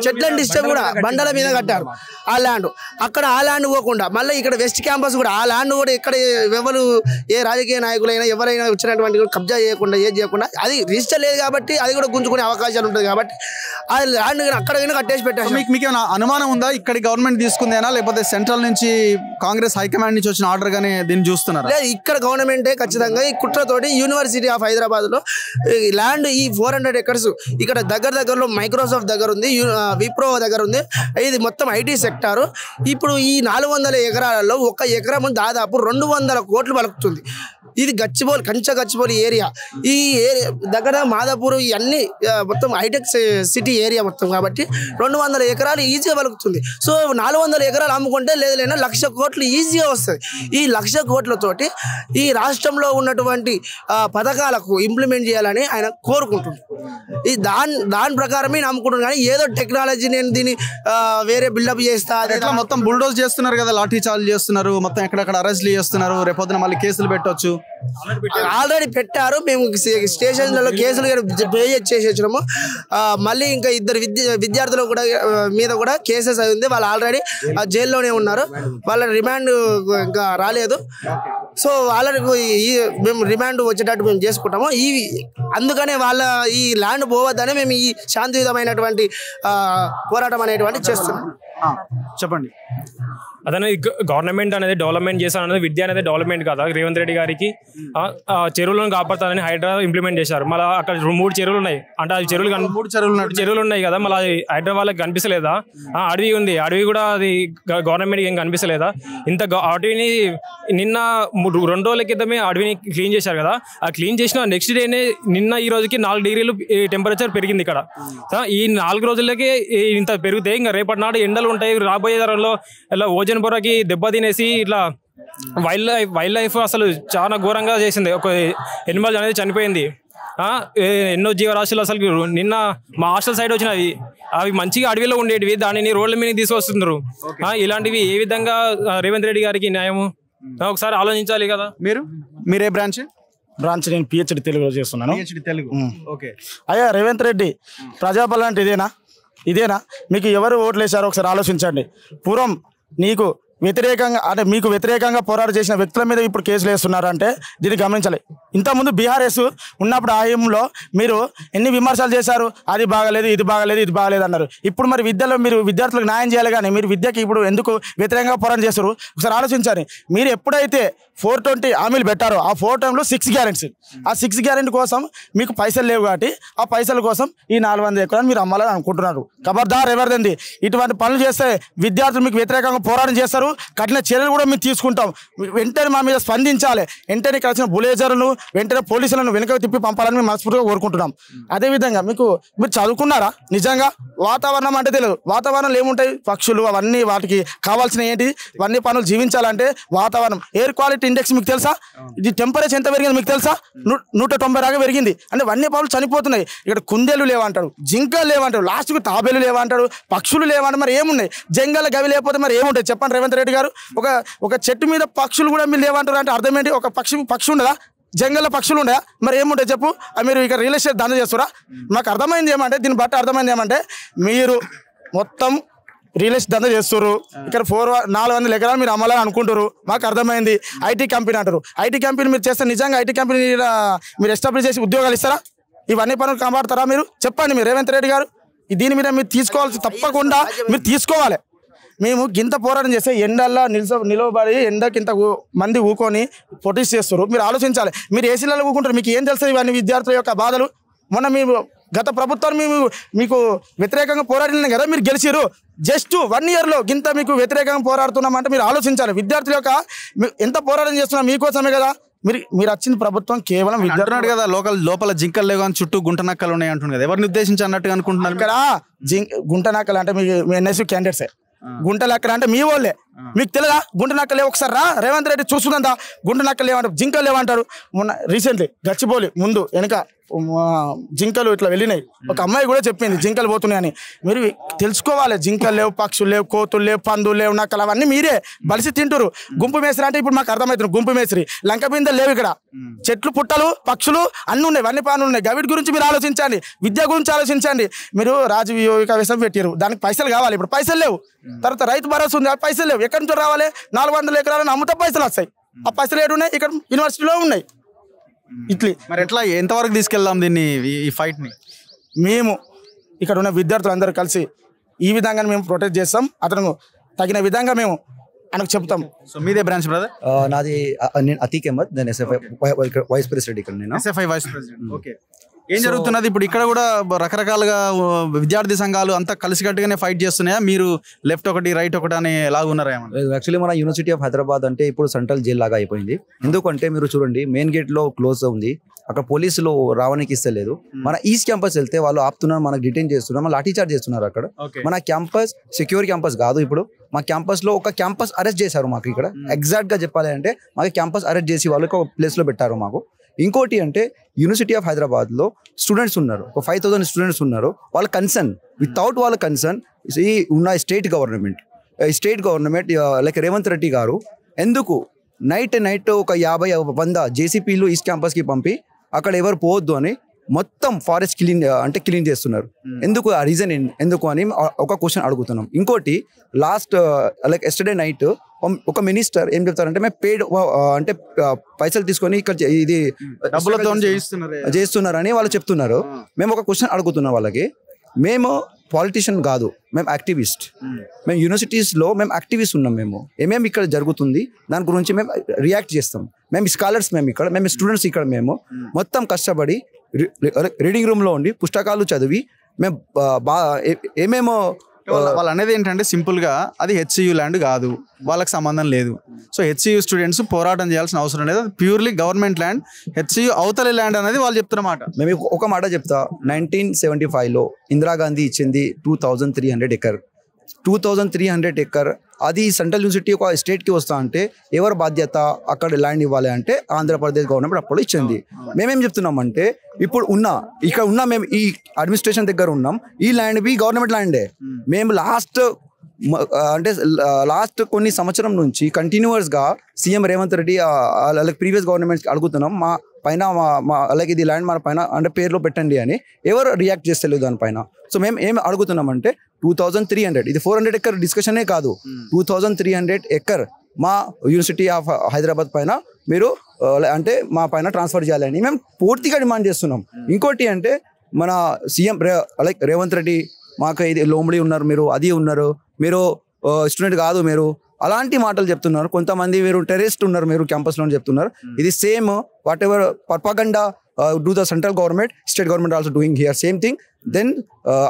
చెట్లను డిస్టర్బ్ కూడా బండల మీద కట్టారు ఆ ల్యాండ్. అక్కడ ఆ ల్యాండ్ పోకుండా మళ్ళీ ఇక్కడ వెస్ట్ క్యాంపస్ కూడా ఆ ల్యాండ్ కూడా ఇక్కడ ఎవరు ఏ రాజకీయ నాయకులైనా ఎవరైనా వచ్చినటువంటి కబ్జా చేయకుండా ఏది చేయకుండా అది రిజిస్టర్ లేదు కాబట్టి అది కూడా గుంజుకునే అవకాశాలు ఉంటుంది కాబట్టి ఆ ల్యాండ్ అక్కడికైనా కట్టేసి పెట్టారు. మీకు ఏమైనా అనుమానం ఉందా ఇక్కడ గవర్నమెంట్ తీసుకుందేనా లేకపోతే సెంట్రల్ నుంచి కాంగ్రెస్ హైకమాండ్ నుంచి వచ్చిన ఆర్డర్ గానే దీన్ని చూస్తున్నారు? లేదు, ఇక్కడ గవర్నమెంటే ఖచ్చితంగా ఈ కుట్రతోటి యూనివర్సిటీ ఆఫ్ హైదరాబాద్లో ల్యాండ్ ఈ 400 acres ఇక్కడ దగ్గరలో మైక్రోసాఫ్ట్ దగ్గర ఉంది, విప్రో దగ్గర ఉంది, ఇది మొత్తం ఐటీ సెక్టారు. ఇప్పుడు ఈ 400 ఎకరాలలో ఒక ఎకరం దాదాపు 200 కోట్లు పలుకుతుంది. ఇది గచ్చిబౌలి ఏరియా. ఈ ఏరియా దగ్గర మాదాపూర్ ఇవన్నీ మొత్తం హైటెక్ సిటీ ఏరియా మొత్తం కాబట్టి 200 ఎకరాలు ఈజీగా పలుకుతుంది. సో 400 ఎకరాలు అమ్ముకుంటే లేదైనా 1,00,000 కోట్లు ఈజీగా వస్తుంది. ఈ 1,00,000 కోట్లతోటి ఈ రాష్ట్రంలో ఉన్నటువంటి పథకాలకు ఇంప్లిమెంట్ చేయాలని ఆయన కోరుకుంటున్నారు. ఈ దాని ప్రకారమే నేను అమ్ముకుంటున్నాను కానీ ఏదో టెక్నాలజీ నేను దీన్ని వేరే బిల్డప్ చేస్తా అట్లా మొత్తం బుల్డోజ్ చేస్తున్నారు కదా, లాఠీ చార్జ్ చేస్తున్నారు, మొత్తం ఎక్కడెక్కడ అరెస్ట్లు చేస్తున్నారు, రేపొద్దున మళ్ళీ కేసులు పెట్టవచ్చు. ఆల్రెడీ పెట్టారు, మేము స్టేషన్లలో కేసులు పే చేసి వచ్చినాము. మళ్ళీ ఇంకా 2 విద్యార్థులు కూడా మీద కూడా కేసెస్ అయి ఉంది. వాళ్ళు ఆల్రెడీ జైల్లోనే ఉన్నారు, వాళ్ళ రిమాండ్ ఇంకా రాలేదు. సో వాళ్ళకి మేము రిమాండ్ వచ్చేటట్టు మేము చేసుకుంటాము. అందుకనే వాళ్ళ ఈ ల్యాండ్ పోవద్దని మేము ఈ శాంతియుతమైనటువంటి పోరాటం అనేటువంటి చేస్తున్నాం. చెప్పండి. అతను గవర్నమెంట్ అనేది డెవలప్మెంట్ చేశారనేది విద్య అనేది డెవలప్మెంట్ కదా. రేవంత్ రెడ్డి గారికి చెరువులను కాపాడుతారని హైదరాబాద్ ఇంప్లిమెంట్ చేశారు. మళ్ళీ అక్కడ 3 చెరువులు ఉన్నాయి అంటే అది చెరువులు ఉన్నాయి కదా, మళ్ళీ హైదరాబాద్కి కనిపిస్తలేదా? అడవి ఉంది, అడవి కూడా అది గవర్నమెంట్కి ఏం కనిపిస్తలేదా? ఇంత అడవిని నిన్న 2 రోజుల క్రితమే అడవిని క్లీన్ చేశారు కదా. ఆ క్లీన్ చేసిన నెక్స్ట్ డేనే నిన్న ఈ రోజుకి 4 degrees టెంపరేచర్ పెరిగింది ఇక్కడ. ఈ 4 రోజులకి ఇంత పెరిగితే ఇంకా రేపటి నాడు ఎండలు ఉంటాయి. రాబోయే తరంలో ఇలా ఓజోన్ పొరకి దెబ్బతినేసి ఇట్లా వైల్డ్ లైఫ్ అసలు చాలా ఘోరంగా చేసింది. ఒక ఎనిమల్ అనేది చనిపోయింది. ఎన్నో జీవరాశులు అసలు నిన్న మా హాస్టల్ సైడ్ వచ్చినవి అవి మంచిగా అడవిలో ఉండేటివి, దానిని రోడ్ల మీద తీసుకొస్తున్నారు. ఇలాంటివి ఏ విధంగా రేవంత్ రెడ్డి గారికి న్యాయము ఒకసారి ఆలోచించాలి కదా. మీరే బ్రాంచ్? నేను పిహెచ్డి తెలుగులో చేస్తున్నాను. ఓకే. అయ్యా రేవంత్ రెడ్డి, ప్రజాపాలన అంటే ఇదేనా? మీకు ఎవరు ఓట్లు వేశారో ఒకసారి ఆలోచించండి. పూర్వం నీకు వ్యతిరేకంగా అంటే మీకు వ్యతిరేకంగా పోరాటం చేసిన వ్యక్తుల మీద ఇప్పుడు కేసులు వేస్తున్నారంటే దీన్ని గమనించాలి. ఇంతకుముందు బీఆర్ఎస్ ఉన్నప్పుడు ఆయంలో మీరు ఎన్ని విమర్శలు చేశారు, అది బాగలేదు, ఇది బాగలేదు అన్నారు. ఇప్పుడు మరి విద్యలో మీరు విద్యార్థులకు న్యాయం చేయాలి కానీ మీరు విద్యకి ఇప్పుడు ఎందుకు వ్యతిరేకంగా పోరాటం చేస్తారు ఒకసారి ఆలోచించాలి. మీరు ఎప్పుడైతే 420 హామీలు పెట్టారో ఆ 4 times 6 guarantees, ఆ 6 guarantee కోసం మీకు పైసలు లేవు కాబట్టి ఆ పైసల కోసం ఈ 400 ఎకరాలు మీరు అమ్మాలని అనుకుంటున్నారు. ఖబర్దార్ ఎవరిదండి ఇటువంటి పనులు చేస్తే విద్యార్థులు మీకు వ్యతిరేకంగా పోరాటం చేస్తారు, కఠిన చర్యలు కూడా మేము తీసుకుంటాం. వెంటనే మా మీద స్పందించాలి. వెంటనే కలిసిన బులేజర్లను వెంటనే పోలీసులను వెనుకకు తిప్పి పంపాలని మేము మనస్ఫూర్తిగా కోరుకుంటున్నాం. అదేవిధంగా మీరు చదువుకున్నారా? నిజంగా వాతావరణం అంటే తెలియదు. వాతావరణంలో ఏముంటాయి? పక్షులు, అవన్నీ వాటికి కావాల్సిన ఏంటి ఇవన్నీ పనులు జీవించాలంటే వాతావరణం. ఎయిర్ క్వాలిటీ ఇండెక్స్ మీకు తెలుసా? ఇది టెంపరేచర్ ఎంత పెరిగింది మీకు తెలుసా? 190 దాకా పెరిగింది. అంటే వన్యప్రాణులు చనిపోతున్నాయి. ఇక్కడ కుందేలు లేవంటాడు, జింకలు లేవంటాడు, లాస్ట్కు తాబేలు లేవంటాడు, పక్షులు లేవంటారు. మరి ఏమున్నాయి? జంగల్ గవి లేకపోతే మరి ఏముంటాయి చెప్పండి రేవంత్ రెడ్డి గారు? ఒక చెట్టు మీద పక్షులు కూడా మీరు లేవంటారు అంటే అర్థం ఏంటి? ఒక పక్షి ఉండదా? జంగల్లో పక్షులు ఉండయా? మరి ఏముంటాయి చెప్పు? మీరు ఇక రియల్ ఎస్టేట్ దందా చేస్తారా? మాకు అర్థమైంది ఏమంటే దీన్ని బట్టి అర్థమైంది ఏమంటే మీరు మొత్తం రియల్ ఎస్టేట్ దందా చేస్తారు. ఇక్కడ 400 ఎకరాలు మీరు అమ్మాలని అనుకుంటారు. మాకు అర్థమైంది. ఐటీ కంపెనీ అంటారు. ఐటీ కంపెనీ మీరు చేస్తే నిజంగా ఐటీ కంపెనీ మీరు ఎస్టాబ్లిష్ చేసి ఉద్యోగాలు ఇస్తారా? ఇవన్నీ పనులు కాపాడతారా? మీరు చెప్పండి. మీరు రేవంత్ రెడ్డి గారు దీని మీద మీరు తీసుకోవాల్సి తప్పకుండా మీరు తీసుకోవాలి. మేము గింత పోరాటం చేస్తే ఎండల్లో నిలవబడి ఎండకింత మంది ఊకొని ప్రొటెస్ట్ చేస్తారు. మీరు ఆలోచించాలి. మీరు ఏసీలలో ఊకుంటారు. మీకు ఏం తెలుస్తుంది ఇవన్నీ విద్యార్థుల యొక్క బాధలు? మొన్న మేము గత ప్రభుత్వం మీకు వ్యతిరేకంగా పోరాడిన కదా మీరు గెలిచారు. జస్ట్ 1 yearలో గింత మీకు వ్యతిరేకంగా పోరాడుతున్నామంటే మీరు ఆలోచించాలి. విద్యార్థుల యొక్క ఎంత పోరాటం చేస్తున్నా మీకోసమే కదా. మీరు వచ్చిన ప్రభుత్వం కేవలం విద్యార్థులు కదా. లోపల జింకలు లేవు కానీ చుట్టూ గుంట నక్కలు ఉన్నాయి అంటున్నారు కదా. ఎవరిని ఉద్దేశించి అన్నట్టుగా అనుకుంటున్నారు? ఇక్కడ గుంట నక్కలు అంటే మీ ఎన్ఎస్యూ క్యాండిడేట్సే. గుంట నక్కలు అంటే మీ వాళ్ళే. మీకు తెలియదా గుంట నక్కలు ఒకసారి రా రేవంత్ రెడ్డి చూస్తుందా గుంట నక్కలు లేవంటారు, జింకలు లేవంటారు. మొన్న రీసెంట్లీ గచ్చిబౌలి ముందు వెనక జింకలు ఇట్లా వెళ్ళినాయి. ఒక అమ్మాయి కూడా చెప్పింది జింకలు పోతున్నాయని. మీరు తెలుసుకోవాలి. జింకలు లేవు, పక్షులు లేవు, కోతులు లేవు, పందులు లేవు, నక్కలు అవన్నీ మీరే బలిసి తింటారు. గుంపు మేస్త్రి అంటే ఇప్పుడు మాకు అర్థమవుతుంది. గుంపు మేస్త్రి లంక బిందెలు లేవు ఇక్కడ. చెట్లు పుట్టలు పక్షులు అన్నీ ఉన్నాయి, వన్య ప్రాణులు ఉన్నాయి. గవిటి గురించి మీరు ఆలోచించండి. విద్య గురించి ఆలోచించండి. మీరు రాజవియోగిక వ్యవసాయం పెట్టారు, దానికి పైసలు కావాలి. ఇప్పుడు పైసలు లేవు. తర్వాత రైతు భరోసా ఉంది, పైసలు లేవు. ఎక్కడి నుంచి రావాలి? 400 ఎకరాలను అమ్ముతా పైసలు వస్తాయి. ఆ పైసలు ఏడు ఉన్నాయి? ఇక్కడ యూనివర్సిటీలో ఉన్నాయి. ఇట్లీ మరి ఎట్లా ఎంతవరకు తీసుకెళ్దాం దీన్ని, ఈ ఫైట్ ని? మేము ఇక్కడ ఉన్న విద్యార్థులందరూ కలిసి ఈ విధంగా మేము ప్రొటెక్ట్ చేస్తాం. అతను తగిన విధంగా మేము ఆయనకు చెప్తాం. సో మీదే బ్రాంచ్ బ్రదర్? నాది నేను అతీక్ అహ్మద్, నేను ఎస్ఎఫ్ఐ వైస్ ప్రెసిడెంట్. ఇక్కడ నేను ఎస్ఎఫ్ఐ వైస్ ప్రెసిడెంట్. ఓకే. ఏం జరుగుతున్నది ఇప్పుడు? ఇక్కడ కూడా రకరకాలుగా విద్యార్థి సంఘాలు అంతా కలిసికట్టుగానే ఫైట్ చేస్తున్నాయా? మీరు లెఫ్ట్ ఒకటి రైట్ ఒకటి అని లాగా ఉన్నారా? యాక్చువల్లీ మన యూనివర్సిటీ ఆఫ్ హైదరాబాద్ అంటే ఇప్పుడు సెంట్రల్ జైల్ లాగా అయిపోయింది. ఎందుకంటే మీరు చూడండి, మెయిన్ గేట్ లో క్లోజ్ ఉంది. అక్కడ పోలీసులు రావడానికి ఇస్తలేదు. మన ఈస్ట్ క్యాంపస్ వెళ్తే వాళ్ళు ఆపుతున్నారు, మనకు డిటైన్ చేస్తున్నారు, మన లాఠీ చార్జ్ చేస్తున్నారు. అక్కడ మన క్యాంపస్ సెక్యూర్ క్యాంపస్ కాదు. ఇప్పుడు మా క్యాంపస్ లో ఒక క్యాంపస్ అరెస్ట్ చేశారు మాకు. ఇక్కడ ఎగ్జాక్ట్ గా చెప్పాలి అంటే మాకు క్యాంపస్ అరెస్ట్ చేసి వాళ్ళు ఒక ప్లేస్ లో పెట్టారు మాకు. ఇంకోటి అంటే యూనివర్సిటీ ఆఫ్ హైదరాబాద్ లో స్టూడెంట్స్ ఉన్నారు, ఒక 5000 స్టూడెంట్స్ ఉన్నారు. వాళ్ళ కన్సర్న్ వితౌట్ వాళ్ళ కన్సర్న్ ఉన్న state government like Revanth Reddy గారు ఎందుకు నైట్ ఒక 50-100 జేసీపీలు ఈస్ట్ క్యాంపస్ కి పంపి అక్కడ ఎవరు పోవద్దు అని మొత్తం ఫారెస్ట్ క్లీన్ చేస్తున్నారు. ఎందుకు? ఆ రీజన్ ఎందుకు అని ఒక క్వశ్చన్ అడుగుతున్నాం. ఇంకోటి లాస్ట్ లైక్ ఎస్టర్డే నైట్ ఒక మినిస్టర్ ఏం చెప్తారంటే మేము పేడ్ అంటే పైసలు తీసుకొని ఇక్కడ ఇది డబ్బులతో చేస్తున్నారని వాళ్ళు చెప్తున్నారు. మేము ఒక క్వశ్చన్ అడుగుతున్నాం వాళ్ళకి. మేము పాలిటిషియన్ కాదు, మేము యాక్టివిస్ట్. మేము యూనివర్సిటీస్లో మేము యాక్టివిస్ట్ ఉన్నాం. మేము ఏమేమి ఇక్కడ జరుగుతుంది దాని గురించి మేము రియాక్ట్ చేస్తాం. మేము స్కాలర్స్, మేము స్టూడెంట్స్ ఇక్కడ మేము మొత్తం కష్టపడి రీడింగ్ రూమ్లో ఉండి పుస్తకాలు చదివి మేము ఏమేమో వాళ్ళు అనేది ఏంటంటే సింపుల్ గా అది హెచ్సియు ల్యాండ్ కాదు, వాళ్ళకి సంబంధం లేదు. సో హెచ్సియు స్టూడెంట్స్ పోరాటం చేయాల్సిన అవసరం లేదు. Purely government land. హెచ్సియు అవతలి ల్యాండ్ అనేది వాళ్ళు చెప్తున్నమాట. మేము ఒక మాట చెప్తా. 1975లో ఇందిరాగాంధీ ఇచ్చింది 2300 ఎకర్. 2300 ఎకర్ అది సెంట్రల్ యూనివర్సిటీ ఒక స్టేట్కి వస్తా అంటే ఎవరు బాధ్యత? అక్కడ ల్యాండ్ ఇవ్వాలి అంటే ఆంధ్రప్రదేశ్ గవర్నమెంట్ అప్పుడు ఇచ్చింది. మేమేం చెప్తున్నామంటే ఇప్పుడు ఇక్కడ ఉన్న మేము ఈ అడ్మినిస్ట్రేషన్ దగ్గర ఉన్నాం. ఈ ల్యాండ్ బి గవర్నమెంట్ ల్యాండే. మేము లాస్ట్ కొన్ని సంవత్సరం నుంచి కంటిన్యూస్గా సీఎం రేవంత్ రెడ్డి అలాగే ప్రీవియస్ గవర్నమెంట్కి అడుగుతున్నాం, మా పైన అలాగే ఇది ల్యాండ్ మన పైన అంటే పేరులో పెట్టండి అని. ఎవరు రియాక్ట్ చేస్తలేదు దానిపైన. సో మేము ఏం అడుగుతున్నామంటే 2300, ఇది 400 ఎకర్ డిస్కషనే కాదు, 2300 ఎకర్ మా యూనివర్సిటీ ఆఫ్ హైదరాబాద్ పైన మీరు అంటే మా పైన ట్రాన్స్ఫర్ చేయాలని మేము పూర్తిగా డిమాండ్ చేస్తున్నాం. ఇంకోటి అంటే మన సీఎం లైక్ రేవంత్ రెడ్డి మాకు ఇది లోమడి ఉన్నారు, మీరు అది ఉన్నారు, మీరు స్టూడెంట్ కాదు, మీరు అలాంటి మాటలు చెప్తున్నారు. కొంతమంది మీరు టెర్రరిస్ట్ ఉన్నారు మీరు క్యాంపస్లో చెప్తున్నారు. ఇది same whatever propaganda do the central government, state government also doing here same thing. Then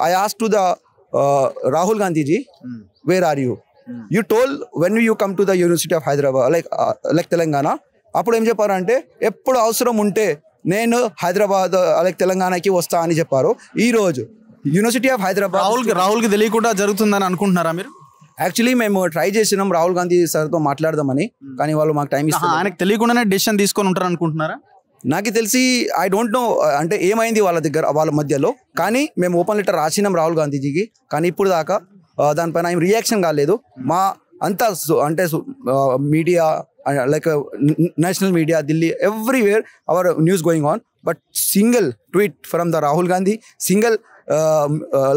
I ask to the Rahul Gandhi ji, where are you? You told when you come to the University of Hyderabad, like Telangana, అప్పుడు ఏం చెప్పారు అంటే ఎప్పుడు అవసరం ఉంటే నేను హైదరాబాద్ అలాగే తెలంగాణకి వస్తా అని చెప్పారు. ఈ రోజు యూనివర్సిటీ ఆఫ్ హైదరాబాద్ రాహుల్కి తెలియకుండా జరుగుతుందని అనుకుంటున్నారా మీరు? యాక్చువల్లీ మేము ట్రై చేసినాం రాహుల్ గాంధీ సార్తో మాట్లాడదామని, కానీ వాళ్ళు మాకు టైం ఇస్తారు. ఆయనకు తెలియకుండానే డెసిషన్ తీసుకొని ఉంటారు అనుకుంటున్నారా? నాకు తెలిసి ఐ డోంట్ నో అంటే ఏమైంది వాళ్ళ మధ్యలో, కానీ మేము ఓపెన్ లెటర్ రాసినాం రాహుల్ గాంధీజీకి, కానీ ఇప్పుడు దాకా దానిపైన ఏం రియాక్షన్ కాలేదు. మా అంతా అంటే media like national media, Delhi, everywhere hour news going on, but single tweet from the Rahul Gandhi, single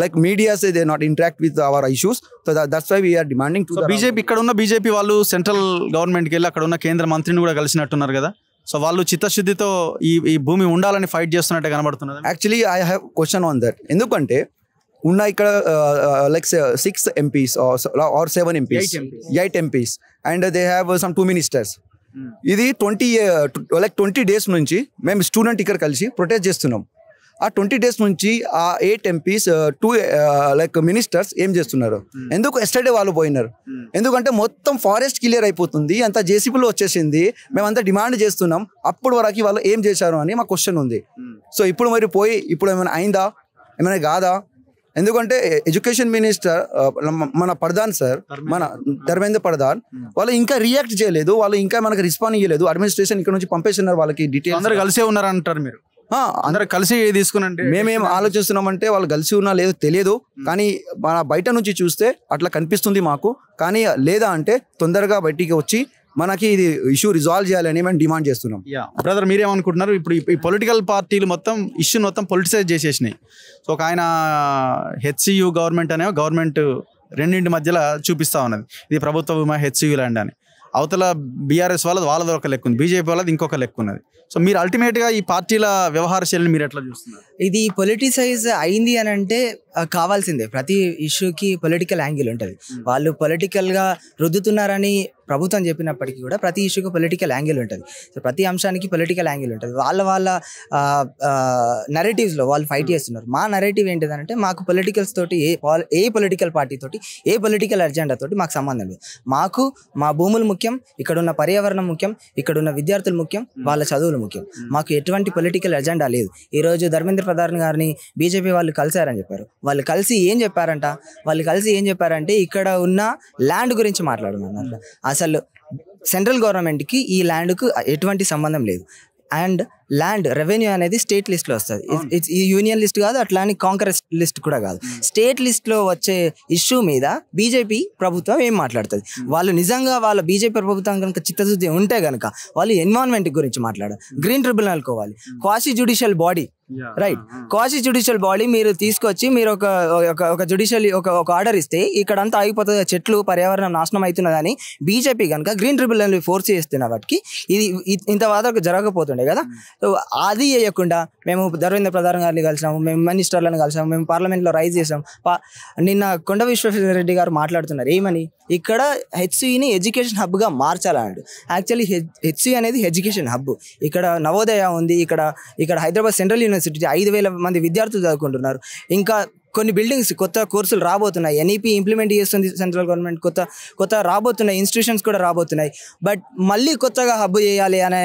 like media say they not interact with our issues. So that's why we are demanding to. BJP ఇక్కడ ఉన్న BJP వాళ్ళు central గవర్నమెంట్కి వెళ్ళి అక్కడ ఉన్న కేంద్ర మంత్రిని కూడా కలిసినట్టున్నారు కదా. సో వాళ్ళు చిత్తశుద్ధితో ఈ భూమి ఉండాలని ఫైట్ చేస్తున్నట్టు కనబడుతున్నది. Actually I have question on that. ఎందుకంటే ఉన్న ఇక్కడ like 6 MPs or 7 MPs, 8 MPs and they have some 2 ministers. ఇది 20 days నుంచి మేము స్టూడెంట్ ఇక్కడ కలిసి ప్రొటెస్ట్ చేస్తున్నాం. ఆ 20 days నుంచి ఆ 8 MPs 2 like మినిస్టర్స్ ఏం చేస్తున్నారు? ఎందుకు ఎస్టర్డే వాళ్ళు పోయినారు? ఎందుకంటే మొత్తం ఫారెస్ట్ క్లియర్ అయిపోతుంది, అంత జేసీబీలో వచ్చేసింది, మేమంతా డిమాండ్ చేస్తున్నాం, అప్పుడు వరకు వాళ్ళు ఏం చేశారు అని మా క్వశ్చన్ ఉంది. సో ఇప్పుడు మరి పోయి ఇప్పుడు ఏమైనా అయిందా, ఏమైనా కాదా? ఎందుకంటే ఎడ్యుకేషన్ మినిస్టర్ మన ప్రధాన్ సార్, మన ధర్మేంద్ర ప్రధాన్ వాళ్ళు ఇంకా రియాక్ట్ చేయలేదు, వాళ్ళు ఇంకా మనకు రెస్పాండ్ ఇవ్వలేదు. అడ్మినిస్ట్రేషన్ ఇక్కడ నుంచి పంపేస్తున్నారు వాళ్ళకి డీటెయిల్స్. అందరూ కలిసే ఉన్నారంటారు మీరు? అందరూ కలిసి తీసుకునంటే మేమేం ఆలోచిస్తున్నామంటే వాళ్ళు కలిసి ఉన్నా లేదో తెలియదు, కానీ మన బయట నుంచి చూస్తే అట్లా కనిపిస్తుంది మాకు. కానీ లేదా అంటే తొందరగా బయటికి వచ్చి మనకి ఇది ఇష్యూ రిజాల్వ్ చేయాలని మేము డిమాండ్ చేస్తున్నాం. బ్రదర్ మీరేమనుకుంటున్నారు? ఇప్పుడు ఈ పొలిటికల్ పార్టీలు మొత్తం ఇష్యూని మొత్తం పొలిటిసైజ్ చేసేసినాయి. సో ఒక ఆయన హెచ్సియు గవర్నమెంట్ అనే గవర్నమెంట్ రెండింటి మధ్యలో చూపిస్తూ ఉన్నది, ఇది ప్రభుత్వ భూమి హెచ్సియు ల్యాండ్ అని. అవతల బీఆర్ఎస్ వాళ్ళది ఒక లెక్క ఉంది, బీజేపీ వాళ్ళది ఇంకొక లెక్క ఉన్నది. సో మీరు అల్టిమేట్గా ఈ పార్టీల వ్యవహార శైలిని మీరు ఎట్లా చూస్తున్నారు? ఇది పొలిటిసైజ్ అయింది అని అంటే కావాల్సిందే. ప్రతి ఇష్యూకి పొలిటికల్ యాంగిల్ ఉంటుంది. వాళ్ళు పొలిటికల్గా రుద్దుతున్నారని ప్రభుత్వం చెప్పినప్పటికీ కూడా ప్రతి ఇష్యూకి పొలిటికల్ యాంగిల్ ఉంటుంది. సో ప్రతి అంశానికి పొలిటికల్ యాంగిల్ ఉంటుంది. వాళ్ళ నెరేటివ్స్లో వాళ్ళు ఫైట్ చేస్తున్నారు. మా నెరేటివ్ ఏంటిదంటే మాకు పొలిటికల్స్ తోటి ఏ పొలిటికల్ పార్టీ తోటి ఏ పొలిటికల్ అజెండా తోటి మాకు సంబంధం లేదు. మాకు మా భూములు ముఖ్యం, ఇక్కడున్న పర్యావరణం ముఖ్యం, ఇక్కడున్న విద్యార్థులు ముఖ్యం, వాళ్ళ చదువులు ముఖ్యం. మాకు ఎటువంటి పొలిటికల్ అజెండా లేదు. ఈరోజు ధర్మేంద్ర ప్రధాన్ గారిని బీజేపీ వాళ్ళు కలిశారని చెప్పారు. వాళ్ళు కలిసి ఏం చెప్పారంటే ఇక్కడ ఉన్న ల్యాండ్ గురించి మాట్లాడుతున్నారు. అసలు సెంట్రల్ గవర్నమెంట్కి ఈ ల్యాండ్కు ఎటువంటి సంబంధం లేదు. అండ్ ల్యాండ్ రెవెన్యూ అనేది స్టేట్ లిస్ట్లో వస్తుంది. ఈ యూనియన్ లిస్ట్ కాదు, అట్లా అని కాంగ్రెస్ లిస్ట్ కూడా కాదు. స్టేట్ లిస్ట్లో వచ్చే ఇష్యూ మీద బీజేపీ ప్రభుత్వం ఏం మాట్లాడుతుంది? వాళ్ళు నిజంగా వాళ్ళ బీజేపీ ప్రభుత్వం కనుక చిత్తశుద్ధి ఉంటే కనుక వాళ్ళు ఎన్విరాన్మెంట్ గురించి మాట్లాడారు. గ్రీన్ ట్రిబ్యునల్ కోవాలి, quasi judicial body, right, quasi judicial body మీరు తీసుకొచ్చి మీరు ఒక జ్యుడిషియల్ ఒక ఆర్డర్ ఇస్తే ఇక్కడంతా ఆగిపోతుంది, చెట్లు పర్యావరణం నాశనం అవుతున్నదని బీజేపీ కనుక గ్రీన్ ట్రిబ్యునల్ ఫోర్స్ చేస్తున్న వాటికి ఇది ఇంత వాదకు జరగకపోతుండే కదా. సో అది చేయకుండా మేము ధర్మేంద్ర ప్రధాన్ గారిని కలిసాము, మేము మినిస్టర్లను కలిసాము, మేము పార్లమెంట్లో రైజ్ చేసాం. నిన్న కొండ విశ్వేశ్వరరెడ్డి గారు మాట్లాడుతున్నారు ఏమని, ఇక్కడ హెచ్సియుని ఎడ్యుకేషన్ హబ్గా మార్చాలన్నాడు. యాక్చువల్లీ హెచ్సియు అనేది ఎడ్యుకేషన్ హబ్. ఇక్కడ నవోదయ ఉంది, ఇక్కడ హైదరాబాద్ సెంట్రల్ యూనివర్సిటీ 5,000 మంది విద్యార్థులు చదువుకుంటున్నారు. ఇంకా కొన్ని బిల్డింగ్స్ కొత్త కోర్సులు రాబోతున్నాయి. ఎన్ఈపీ ఇంప్లిమెంట్ చేస్తుంది సెంట్రల్ గవర్నమెంట్, కొత్త రాబోతున్నాయి, ఇన్స్టిట్యూషన్స్ కూడా రాబోతున్నాయి. బట్ మళ్ళీ కొత్తగా హబ్ చేయాలి అనే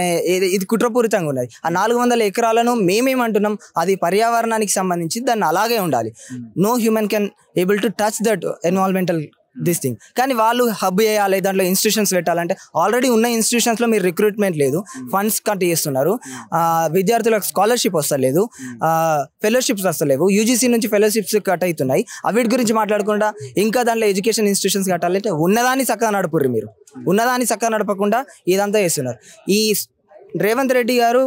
ఇది కుట్రపూరితంగా ఉన్నది. ఆ 400 ఎకరాలను మేమేమంటున్నాం, అది పర్యావరణానికి సంబంధించి దాన్ని అలాగే ఉండాలి. No human can able to touch that environmental this thing. కానీ వాళ్ళు హబ్ చేయాలి, దాంట్లో ఇన్స్టిట్యూషన్స్ పెట్టాలంటే ఆల్రెడీ ఉన్న ఇన్స్టిట్యూషన్స్లో మీరు రిక్రూట్మెంట్ లేదు, ఫండ్స్ కట్ చేస్తున్నారు, విద్యార్థులకు స్కాలర్షిప్ వస్తలేదు, ఫెలోషిప్స్ వస్తలేవు, యూజీసీ నుంచి ఫెలోషిప్స్ కట్ అవుతున్నాయి. వీటి గురించి మాట్లాడకుండా ఇంకా దాంట్లో ఎడ్యుకేషన్ ఇన్స్టిట్యూషన్స్ కట్టాలంటే ఉన్నదాన్ని చక్కగా నడుపుర్రి. మీరు ఉన్నదాన్ని చక్కగా నడపకుండా ఇదంతా చేస్తున్నారు. ఈ రేవంత్ రెడ్డి గారు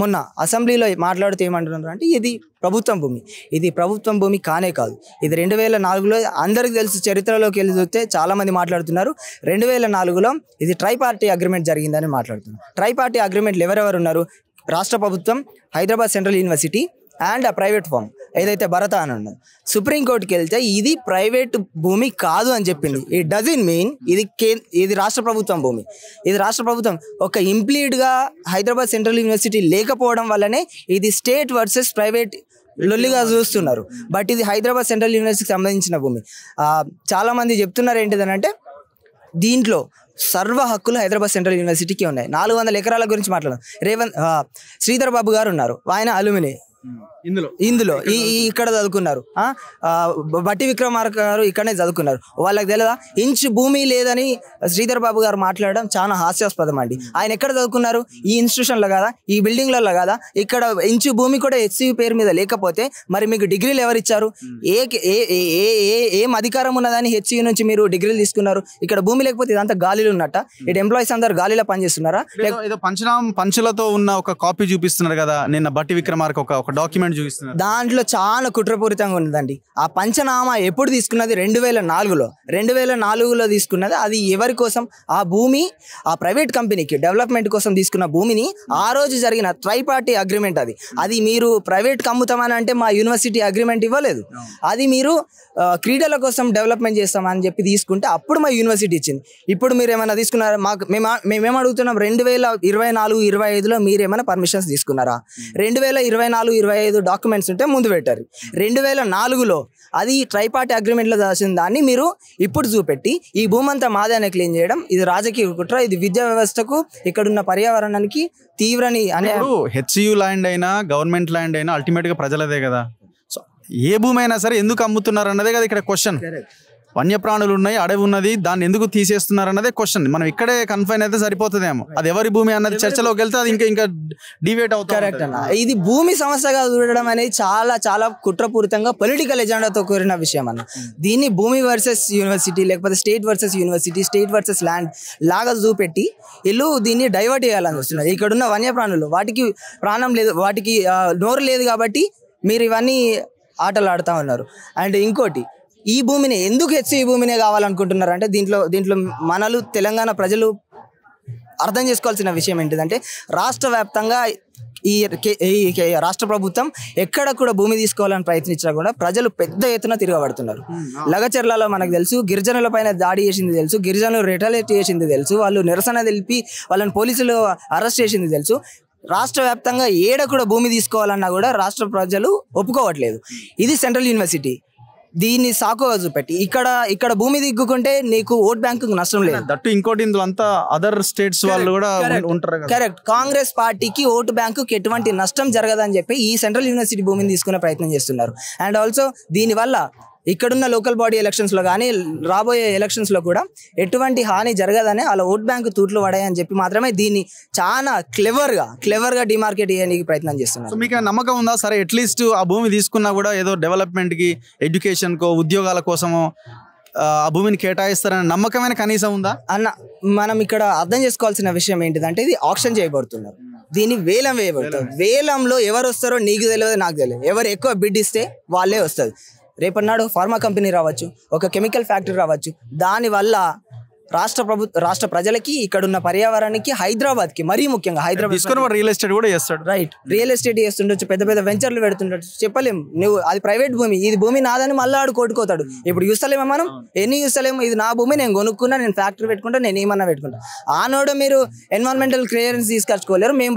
మొన్న అసెంబ్లీలో మాట్లాడుతూ ఏమంటున్నారు అంటే ఇది ప్రభుత్వం భూమి, ఇది ప్రభుత్వం భూమి కానే కాదు. ఇది 2004లో అందరికీ తెలుసు, చరిత్రలోకి వెళ్ళి చూస్తే చాలామంది మాట్లాడుతున్నారు. 2004లో ఇది ట్రై పార్టీ అగ్రిమెంట్ జరిగిందని మాట్లాడుతున్నారు. ట్రై పార్టీ అగ్రిమెంట్లు ఎవరెవరు ఉన్నారు? రాష్ట్ర ప్రభుత్వం, Hyderabad central university and private firm ఏదైతే భరత అని ఉన్నది. సుప్రీంకోర్టుకి వెళ్తే ఇది ప్రైవేట్ భూమి కాదు అని చెప్పింది. ఇట్ డజంట్ మీన్ ఇది రాష్ట్ర ప్రభుత్వం భూమి. ఇది రాష్ట్ర ప్రభుత్వం ఒక ఇంప్లీడ్గా హైదరాబాద్ సెంట్రల్ యూనివర్సిటీ లేకపోవడం వల్లనే ఇది స్టేట్ వర్సెస్ ప్రైవేట్ లొల్లిగా చూస్తున్నారు. బట్ ఇది హైదరాబాద్ సెంట్రల్ యూనివర్సిటీకి సంబంధించిన భూమి. చాలామంది చెప్తున్నారు ఏంటిదనంటే దీంట్లో సర్వ హక్కులు హైదరాబాద్ సెంట్రల్ యూనివర్సిటీకి ఉన్నాయి. 400 ఎకరాల గురించి మాట్లాడారు. శ్రీధర్ బాబు గారు ఉన్నారు, ఆయన అలుమిని ఇందులో ఇక్కడ చదువుకున్నారు. బట్టి విక్రమార్క గారు ఇక్కడనే చదువుకున్నారు. వాళ్ళకి తెలియదా? ఇంచు భూమి లేదని శ్రీధర్ బాబు గారు మాట్లాడడం చాలా హాస్యాస్పదం అండి. ఆయన ఎక్కడ చదువుకున్నారు? ఈ ఇన్స్టిట్యూషన్లో కదా, ఈ బిల్డింగ్లలో కదా. ఇక్కడ ఇంచు భూమి కూడా హెచ్సియు పేరు మీద లేకపోతే మరి మీకు డిగ్రీలు ఎవరు ఇచ్చారు? ఏం అధికారం ఉన్నదని హెచ్సియు నుంచి మీరు డిగ్రీలు తీసుకున్నారు? ఇక్కడ భూమి లేకపోతే ఇదంతా గాలిలో ఉన్నట్ట? ఇటు ఎంప్లాయీస్ అందరు గాలిలో పనిచేస్తున్నారా? ఏదో పంచులతో ఉన్న ఒక కాపీ చూపిస్తున్నారు కదా నిన్న బట్టి విక్రమార్క ఒక డాక్యుమెంట్ చూపిస్తున్నారు. దాంట్లో చాలా కుట్రపూరితంగా ఉన్నదండి. ఆ పంచనామా ఎప్పుడు తీసుకున్నది 2004లో 2004లో తీసుకున్నది. అది ఎవరి కోసం? ఆ భూమి ఆ ప్రైవేట్ కంపెనీకి డెవలప్మెంట్ కోసం తీసుకున్న భూమిని ఆ రోజు జరిగిన ట్రైపార్టీ అగ్రిమెంట్. అది మీరు ప్రైవేట్కి అమ్ముతామని అంటే మా యూనివర్సిటీ అగ్రిమెంట్ ఇవ్వలేదు. అది మీరు క్రీడల కోసం డెవలప్మెంట్ చేస్తామని చెప్పి తీసుకుంటే అప్పుడు మా యూనివర్సిటీ ఇచ్చింది. ఇప్పుడు మీరు ఏమైనా తీసుకున్నారా? మేమేం అడుగుతున్నాం, 2024-25లో మీరు ఏమైనా పర్మిషన్స్ తీసుకున్నారా? 2024-25 డాక్యుమెంట్స్ ఉంటే ముందు పెట్టారు. 2004లో అది ట్రైపార్టీ అగ్రిమెంట్లో రాసిన దాన్ని మీరు ఇప్పుడు చూపెట్టి ఈ భూమి అంతా మాదాన్ని క్లీన్ చేయడం ఇది రాజకీయ కుట్ర. ఇది విద్యా వ్యవస్థకు ఇక్కడున్న పర్యావరణానికి తీవ్రని అనే. హెచ్యు ల్యాండ్ అయినా గవర్నమెంట్ ల్యాండ్ అయినా అల్టిమేట్గా ప్రజలదే కదా. సో ఏ భూమి అయినా సరే ఎందుకు అమ్ముతున్నారు అన్నదే కదా ఇక్కడ క్వశ్చన్. వన్యప్రాణులు ఉన్నాయి, అడవి ఉన్నది, దాన్ని ఎందుకు తీసేస్తున్నారు అన్నదే క్వశ్చన్. మనం ఇక్కడే కన్ఫైన్ అయితే సరిపోతుందేమో. అది ఎవరి భూమి అన్నది చర్చలోకి వెళ్తే అది ఇంకా డివేట్ అవుతుంది. కరెక్ట్ అన్న. ఇది భూమి సమస్యగా చూడడం అనేది చాలా చాలా కుట్రపూరితంగా పొలిటికల్ ఎజెండాతో కూడిన విషయం అన్న. దీన్ని భూమి వర్సెస్ యూనివర్సిటీ లేకపోతే state versus university, state versus land లాగా చూపెట్టి వీళ్ళు దీన్ని డైవర్ట్ చేయాలని వస్తున్నారు. ఇక్కడున్న వన్యప్రాణులు వాటికి ప్రాణం లేదు, వాటికి నోరు లేదు కాబట్టి మీరు ఇవన్నీ ఆటలు ఆడుతూ ఉన్నారు. అండ్ ఇంకోటి, ఈ భూమిని ఎందుకు ఈ భూమినే కావాలనుకుంటున్నారు అంటే దీంట్లో మనలు తెలంగాణ ప్రజలు అర్థం చేసుకోవాల్సిన విషయం ఏంటిదంటే రాష్ట్ర వ్యాప్తంగా ఈ రాష్ట్ర ప్రభుత్వం ఎక్కడ కూడా భూమి తీసుకోవాలని ప్రయత్నించినా కూడా ప్రజలు పెద్ద ఎత్తున తిరగబడుతున్నారు. లగచర్లలో మనకు తెలుసు, గిరిజనుల పైన దాడి చేసింది తెలుసు, గిరిజనులు రిటాలియేట్ చేసింది తెలుసు, వాళ్ళు నిరసన తెలిపి వాళ్ళని పోలీసులు అరెస్ట్ చేసింది తెలుసు. రాష్ట్ర వ్యాప్తంగా ఏడ కూడా భూమి తీసుకోవాలన్నా కూడా రాష్ట్ర ప్రజలు ఒప్పుకోవట్లేదు. ఇది సెంట్రల్ యూనివర్సిటీ. దీన్ని సాకుగా చూపెట్టి ఇక్కడ భూమి దిగ్గుకుంటే నీకు ఓట్ బ్యాంకు నష్టం లేదు. దట్టు ఇంకోటి ఇందులో అంతా అదర్ స్టేట్స్ వాళ్ళు కూడా ఉంటారు. కరెక్ట్. కాంగ్రెస్ పార్టీకి ఓటు బ్యాంకుకి ఎటువంటి నష్టం జరగదని చెప్పి ఈ సెంట్రల్ యూనివర్సిటీ భూమిని తీసుకునే ప్రయత్నం చేస్తున్నారు. అండ్ ఆల్సో దీనివల్ల ఇక్కడున్న లోకల్ బాడీ ఎలక్షన్స్లో కానీ రాబోయే ఎలక్షన్స్లో కూడా ఎటువంటి హాని జరగదని వాళ్ళ ఓట్ బ్యాంకు తూట్లు పడాయని చెప్పి మాత్రమే దీన్ని చాలా క్లెవర్గా డిమార్కెట్ చేయడానికి ప్రయత్నం చేస్తున్నారు. సో మీకు నమ్మకం ఉందా సరే అట్లీస్ట్ ఆ భూమి తీసుకున్నా కూడా ఏదో డెవలప్మెంట్కి, ఎడ్యుకేషన్కో, ఉద్యోగాల కోసమో ఆ భూమిని కేటాయిస్తారనే నమ్మకమైన కనీసం ఉందా అన్న? మనం ఇక్కడ అర్థం చేసుకోవాల్సిన విషయం ఏంటిదంటే ఇది ఆప్షన్ చేయబడుతున్నారు. దీన్ని వేలం వేయబడుతుంది. వేలంలో ఎవరు వస్తారో నీకు తెలియదు, నాకు తెలియదు. ఎవరు ఎక్కువ బిడ్ ఇస్తే వాళ్ళే వస్తుంది. రేపన్నాడు ఫార్మా కంపెనీ రావచ్చు, ఒక కెమికల్ ఫ్యాక్టరీ రావచ్చు. దానివల్ల రాష్ట్ర ప్రజలకి, ఇక్కడున్న పర్యావరణానికి, హైదరాబాద్కి మరీ ముఖ్యంగా హైదరాబాద్ రియల్ ఎస్టేట్ కూడా చేస్తాడు. రైట్, రియల్ ఎస్టేట్ చేస్తుండొచ్చు, పెద్ద పెద్ద వెంచర్లు పెడుతుండొచ్చు. చెప్పలేము, నువ్వు అది ప్రైవేట్ భూమి, ఇది భూమి నాదని మళ్ళీ ఆడు కొట్టుకోతాడు. ఇప్పుడు చూస్తలేమో మనం ఎన్ని చూస్తలేము, ఇది నా భూమి, నేను కొనుక్కున్నా, నేను ఫ్యాక్టరీ పెట్టుకుంటా, నేను ఏమన్నా పెట్టుకుంటా. ఆనోడు మీరు ఎన్విరాన్మెంటల్ క్లియరెన్స్ తీసుకొచ్చుకోలేరు, మేము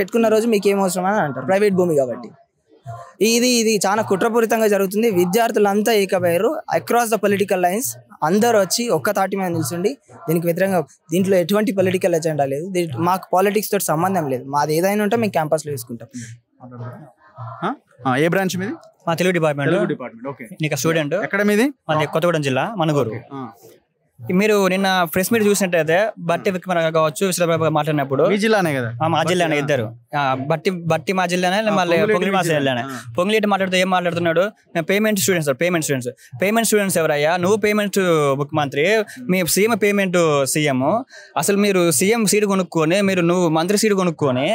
పెట్టుకున్న రోజు మీకు ఏం అవసరం అని అంటారు, ప్రైవేట్ భూమి కాబట్టి. ఇది చాలా కుట్రపూరితంగా జరుగుతుంది. విద్యార్థులంతా ఏకమయ్యారు అక్రాస్ ద పొలిటికల్ లైన్స్. అందరూ వచ్చి ఒక్క తాటి మీద నిల్చుండి దీనికి వ్యతిరేకంగా, దీంట్లో ఎటువంటి పొలిటికల్ ఎజెండా లేదు, మాకు పాలిటిక్స్ తోటి సంబంధం లేదు, మాది ఏదైనా ఉంటే మేము క్యాంపస్లో తీసుకుంటాం. ఏ బ్రాంచ్ మీది? మా తెలుగు డిపార్ట్మెంట్. నీకు స్టూడెంట్. ఎక్కడ మీది? మాది కొత్తగూడెం జిల్లా, మనుగూరు. మీరు నిన్న ప్రెస్ మీట్ చూసినట్టయితే బట్టి విక్రమ కావచ్చు, విశ్వప్రభ మాట్లాడినప్పుడు మీ జిల్లానే కదా? మా జిల్లానే, ఇద్దరు బట్టి మా జిల్లానే, మళ్ళీ పొంగిలి మా జిల్లానే. పొంగిలి మాట్లాడుతూ ఏం మాట్లాడుతున్నాడు, పేమెంట్ స్టూడెంట్స్ ఎవరయ్యా, నువ్వు పేమెంట్ ముఖ్యమంత్రి, మీ సీఎం పేమెంట్ సీఎం. అసలు మీరు సీఎం సీటు కొనుక్కొని, నువ్వు మంత్రి సీటు కొనుక్కొని,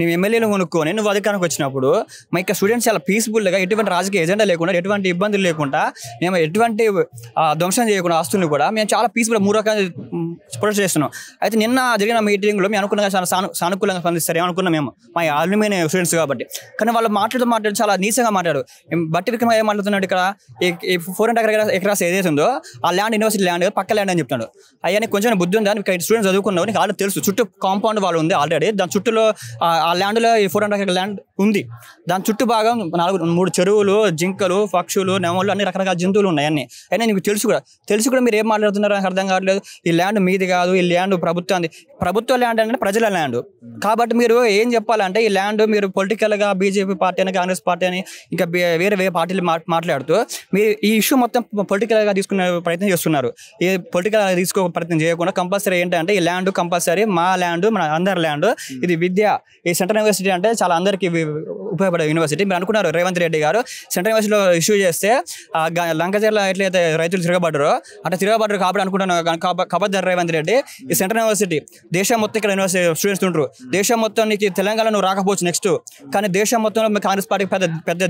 నువ్వు ఎమ్మెల్యేలు కొనుక్కొని నువ్వు అధికారానికి వచ్చినప్పుడు మా ఇక్కడ స్టూడెంట్స్ చాలా పీస్ఫుల్గా, ఎటువంటి రాజకీయ ఎజెండా లేకుండా, ఎటువంటి ఇబ్బందులు లేకుండా, మేము ఎటువంటి ధ్వంసం చేయకుండా ఆస్తుల్ని కూడా మేము చాలా పీస్ఫుల్ 3 రకాలు ప్రొటెస్ట్ చేస్తున్నాం. అయితే నిన్న జరిగిన మీటింగ్లో మేము అనుకున్నా చాలా సానుకూలంగా స్పందిస్తారు ఏమనుకున్నాం మేము, మా ఆల్మీనే స్టూడెంట్స్ కాబట్టి. కానీ వాళ్ళు మాట్లాడు చాలా నీచంగా మాట్లాడు. బట్టి విక్రమ ఏం మాట్లాడుతున్నాడు, ఇక్కడ 400 ఎకరాస్ ఏదైతే ఉందో ఆ ల్యాండ్ యూనివర్సిటీ ల్యాండ్, పక్క ల్యాండ్ అని చెప్తున్నాడు. అయ్యా కొంచెం బుద్ధి ఉందా, స్టూడెంట్స్ చదువుకున్నావు, నీకు ఆల్రెడీ తెలుసు, చుట్టూ కాంపౌండ్ వాళ్ళు ఉంది ఆల్రెడీ, దాని చుట్టూలో ఆ ల్యాండ్లో 400 ఎకరాల ల్యాండ్ ఉంది. దాని చుట్టూ భాగం 3 చెరువులు, జింకలు, పక్షులు, నెమళ్ళు, అన్ని రకరకాల జంతువులు ఉన్నాయి అన్ని. అయినా నీకు తెలుసు కూడా మీరు ఏం మాట్లాడుతున్నారు నాకు అర్థం కావట్లేదు. ఈ ల్యాండ్ మీది కాదు, ఈ ల్యాండ్ ప్రభుత్వ ల్యాండ్ అంటే ప్రజల ల్యాండ్. కాబట్టి మీరు ఏం చెప్పాలంటే ఈ ల్యాండ్ మీరు పొలిటికల్గా బీజేపీ పార్టీ అని, కాంగ్రెస్ పార్టీ అని, ఇంకా వేరే పార్టీలు మాట్లాడుతూ మీరు ఈ ఇష్యూ మొత్తం పొలిటికల్గా తీసుకునే ప్రయత్నం చేస్తున్నారు. ఈ పొలిటికల్ తీసుకో ప్రయత్నం చేయకుండా కంపల్సరీ ఏంటంటే ఈ ల్యాండ్ కంపల్సరీ మా ల్యాండ్, మన అందరి ల్యాండ్, ఇది విద్య, ఈ సెంట్రల్ యూనివర్సిటీ అంటే చాలా అందరికీ ఉపయోగపడే యూనివర్సిటీ. మీరు అనుకున్నారు రేవంత్ రెడ్డి గారు సెంట్రల్ యూనివర్సిటీలో ఇష్యూ చేస్తే లంకచెర్ల ఎట్లయితే రైతులు తిరగబడ్డారో అట్లా తిరగబడ్డారు కాబట్టి అనుకుంటున్నాను కబద్దారు రేవంత్ రెడ్డి. ఈ సెంట్రల్ యూనివర్సిటీ దేశం మొత్తం ఇక్కడ యూనివర్సిటీ స్టూడెంట్స్ ఉంటారు. దేశం మొత్తం నీకు తెలంగాణ నువ్వు రాకపోవచ్చు నెక్స్ట్, కానీ దేశం మొత్తంలో కాంగ్రెస్ పార్టీకి పెద్ద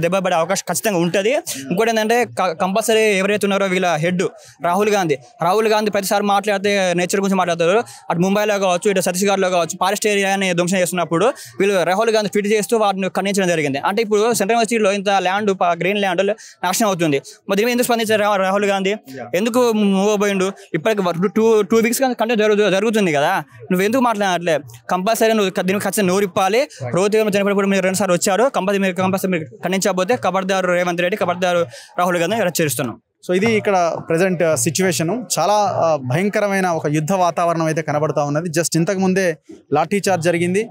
దెబ్బ పడే అవకాశం ఖచ్చితంగా ఉంటుంది. ఇంకోటి ఏంటంటే కంపల్సరీ ఎవరైతే ఉన్నారో వీళ్ళ హెడ్ రాహుల్ గాంధీ ప్రతిసారి మాట్లాడితే నేచర్ గురించి మాట్లాడతారు. అటు ముంబైలో కావచ్చు, ఇటు ఛత్తీస్గఢ్లో కావచ్చు, ఫారెస్ట్ ఏరియాని ధ్వంసం చేస్తున్నప్పుడు వీళ్ళు రాహుల్ గాంధీ ఫిట్ చేస్తూ వాటిని ఖండించడం జరిగింది. అంటే ఇప్పుడు సెంట్రల్ యూనివర్సిటీలో ఇంత ల్యాండ్ గ్రీన్ ల్యాండ్ నాశనం అవుతుంది. మరి దీని ఎందుకు స్పందించారు రాహుల్ గాంధీ? ఎందుకు మూవ్ పోయిండు? ఇప్పటికి టూ వీక్స్ కంటే జరుగుతుంది కదా, నువ్వు ఎందుకు మాట్లాడట్లే? కంపల్సరీ నువ్వు దీనికి ఖచ్చితంగా నోరిప్పాలి. రోహిత్ చనిపోయినప్పుడు మీరు 2 సార్లు వచ్చారు, కంపల్సరీ మీరు ఖండించకపోతే కబర్దారు రేవంత్ రెడ్డి, కబర్దారు రాహుల్ గాంధీ హెచ్చరిస్తున్నాం. సో ఇది ఇక్కడ ప్రజెంట్ సిచ్యువేషన్. చాలా భయంకరమైన ఒక యుద్ధ వాతావరణం అయితే కనబడతా ఉన్నది. జస్ట్ ఇంతకు ముందే లాఠీ చార్జ్ జరిగింది.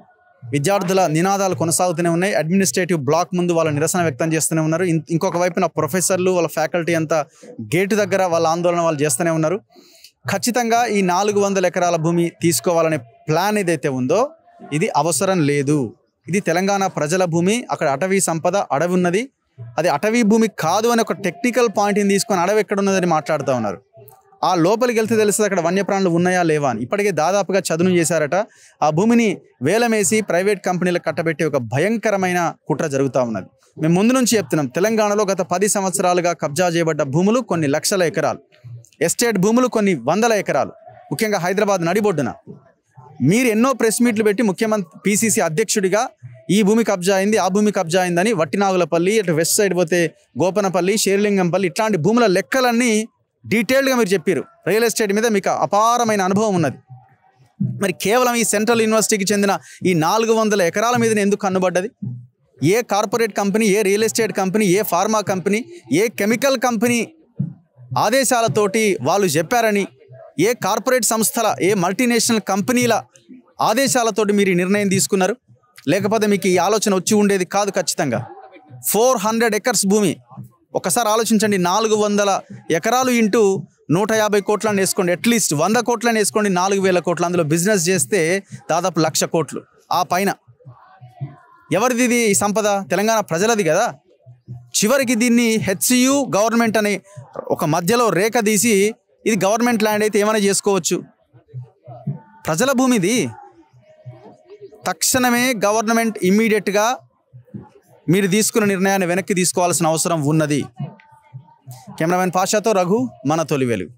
విద్యార్థుల నినాదాలు కొనసాగుతూనే ఉన్నాయి. అడ్మినిస్ట్రేటివ్ బ్లాక్ ముందు వాళ్ళ నిరసన వ్యక్తం చేస్తూనే ఉన్నారు. ఇంకొక వైపున ప్రొఫెసర్లు వాళ్ళ ఫ్యాకల్టీ అంతా గేటు దగ్గర వాళ్ళ ఆందోళన వాళ్ళు చేస్తూనే ఉన్నారు. ఖచ్చితంగా ఈ 400 ఎకరాల భూమి తీసుకోవాలనే ప్లాన్ ఏదైతే ఉందో ఇది అవసరం లేదు. ఇది తెలంగాణ ప్రజల భూమి. అక్కడ అటవీ సంపద, అడవి ఉన్నది. అది అటవీ భూమి కాదు అని ఒక టెక్నికల్ పాయింట్ని తీసుకొని అడవి ఎక్కడ ఉన్నదని మాట్లాడుతూ ఉన్నారు. ఆ లోపలికి వెళ్తే తెలుస్తుంది అక్కడ వన్యప్రాణులు ఉన్నాయా లేవా అని. ఇప్పటికే దాదాపుగా చదును చేశారట. ఆ భూమిని వేలమేసి ప్రైవేట్ కంపెనీలకు కట్టబెట్టే ఒక భయంకరమైన కుట్ర జరుగుతూ ఉన్నది. మేము ముందు నుంచి చెప్తున్నాం, తెలంగాణలో గత 10 సంవత్సరాలుగా కబ్జా చేయబడ్డ భూములు కొన్ని లక్షల ఎకరాలు, ఎస్టేట్ భూములు కొన్ని వందల ఎకరాలు, ముఖ్యంగా హైదరాబాద్ నడిబొడ్డున. మీరు ఎన్నో ప్రెస్ మీట్లు పెట్టి ముఖ్యమంత్రి PCC అధ్యక్షుడిగా ఈ భూమి కబ్జా అయింది, ఆ భూమి కబ్జా అయిందని వట్టినాగులపల్లి, అటు వెస్ట్ సైడ్ పోతే గోపనపల్లి, షేర్లింగంపల్లి ఇట్లాంటి భూముల లెక్కలన్నీ డీటెయిల్డ్గా మీరు చెప్పారు. రియల్ ఎస్టేట్ మీద మీకు అపారమైన అనుభవం ఉన్నది. మరి కేవలం ఈ సెంట్రల్ యూనివర్సిటీకి చెందిన ఈ 400 ఎకరాల మీద ఎందుకు కన్నుబడ్డది? ఏ కార్పొరేట్ కంపెనీ, ఏ రియల్ ఎస్టేట్ కంపెనీ, ఏ ఫార్మా కంపెనీ, ఏ కెమికల్ కంపెనీ ఆదేశాలతోటి వాళ్ళు చెప్పారని, ఏ కార్పొరేట్ సంస్థల, ఏ మల్టీనేషనల్ కంపెనీల ఆదేశాలతోటి మీరు ఈ నిర్ణయం తీసుకున్నారు? లేకపోతే మీకు ఈ ఆలోచన వచ్చి ఉండేది కాదు. ఖచ్చితంగా 400 ఎకర్స్ భూమి. ఒకసారి ఆలోచించండి, 400 ఎకరాలు ఇంటూ 150 కోట్లని వేసుకోండి, అట్లీస్ట్ 100 కోట్లని వేసుకోండి, 4000 కోట్లు. అందులో బిజినెస్ చేస్తే దాదాపు 1,00,000 కోట్లు. ఆ పైన ఎవరిది ఇది? ఈ సంపద తెలంగాణ ప్రజలది కదా. చివరికి దీన్ని HCU గవర్నమెంట్ అనే ఒక మధ్యలో రేఖ తీసి ఇది గవర్నమెంట్ ల్యాండ్ అయితే ఏమైనా చేసుకోవచ్చు. ప్రజల భూమిది. తక్షణమే గవర్నమెంట్ ఇమ్మీడియట్గా మీరు తీసుకున్న నిర్ణయాన్ని వెనక్కి తీసుకోవాల్సిన అవసరం ఉన్నది. కెమెరామెన్ పాషాతో రఘు, మన తొలి వెలుగు.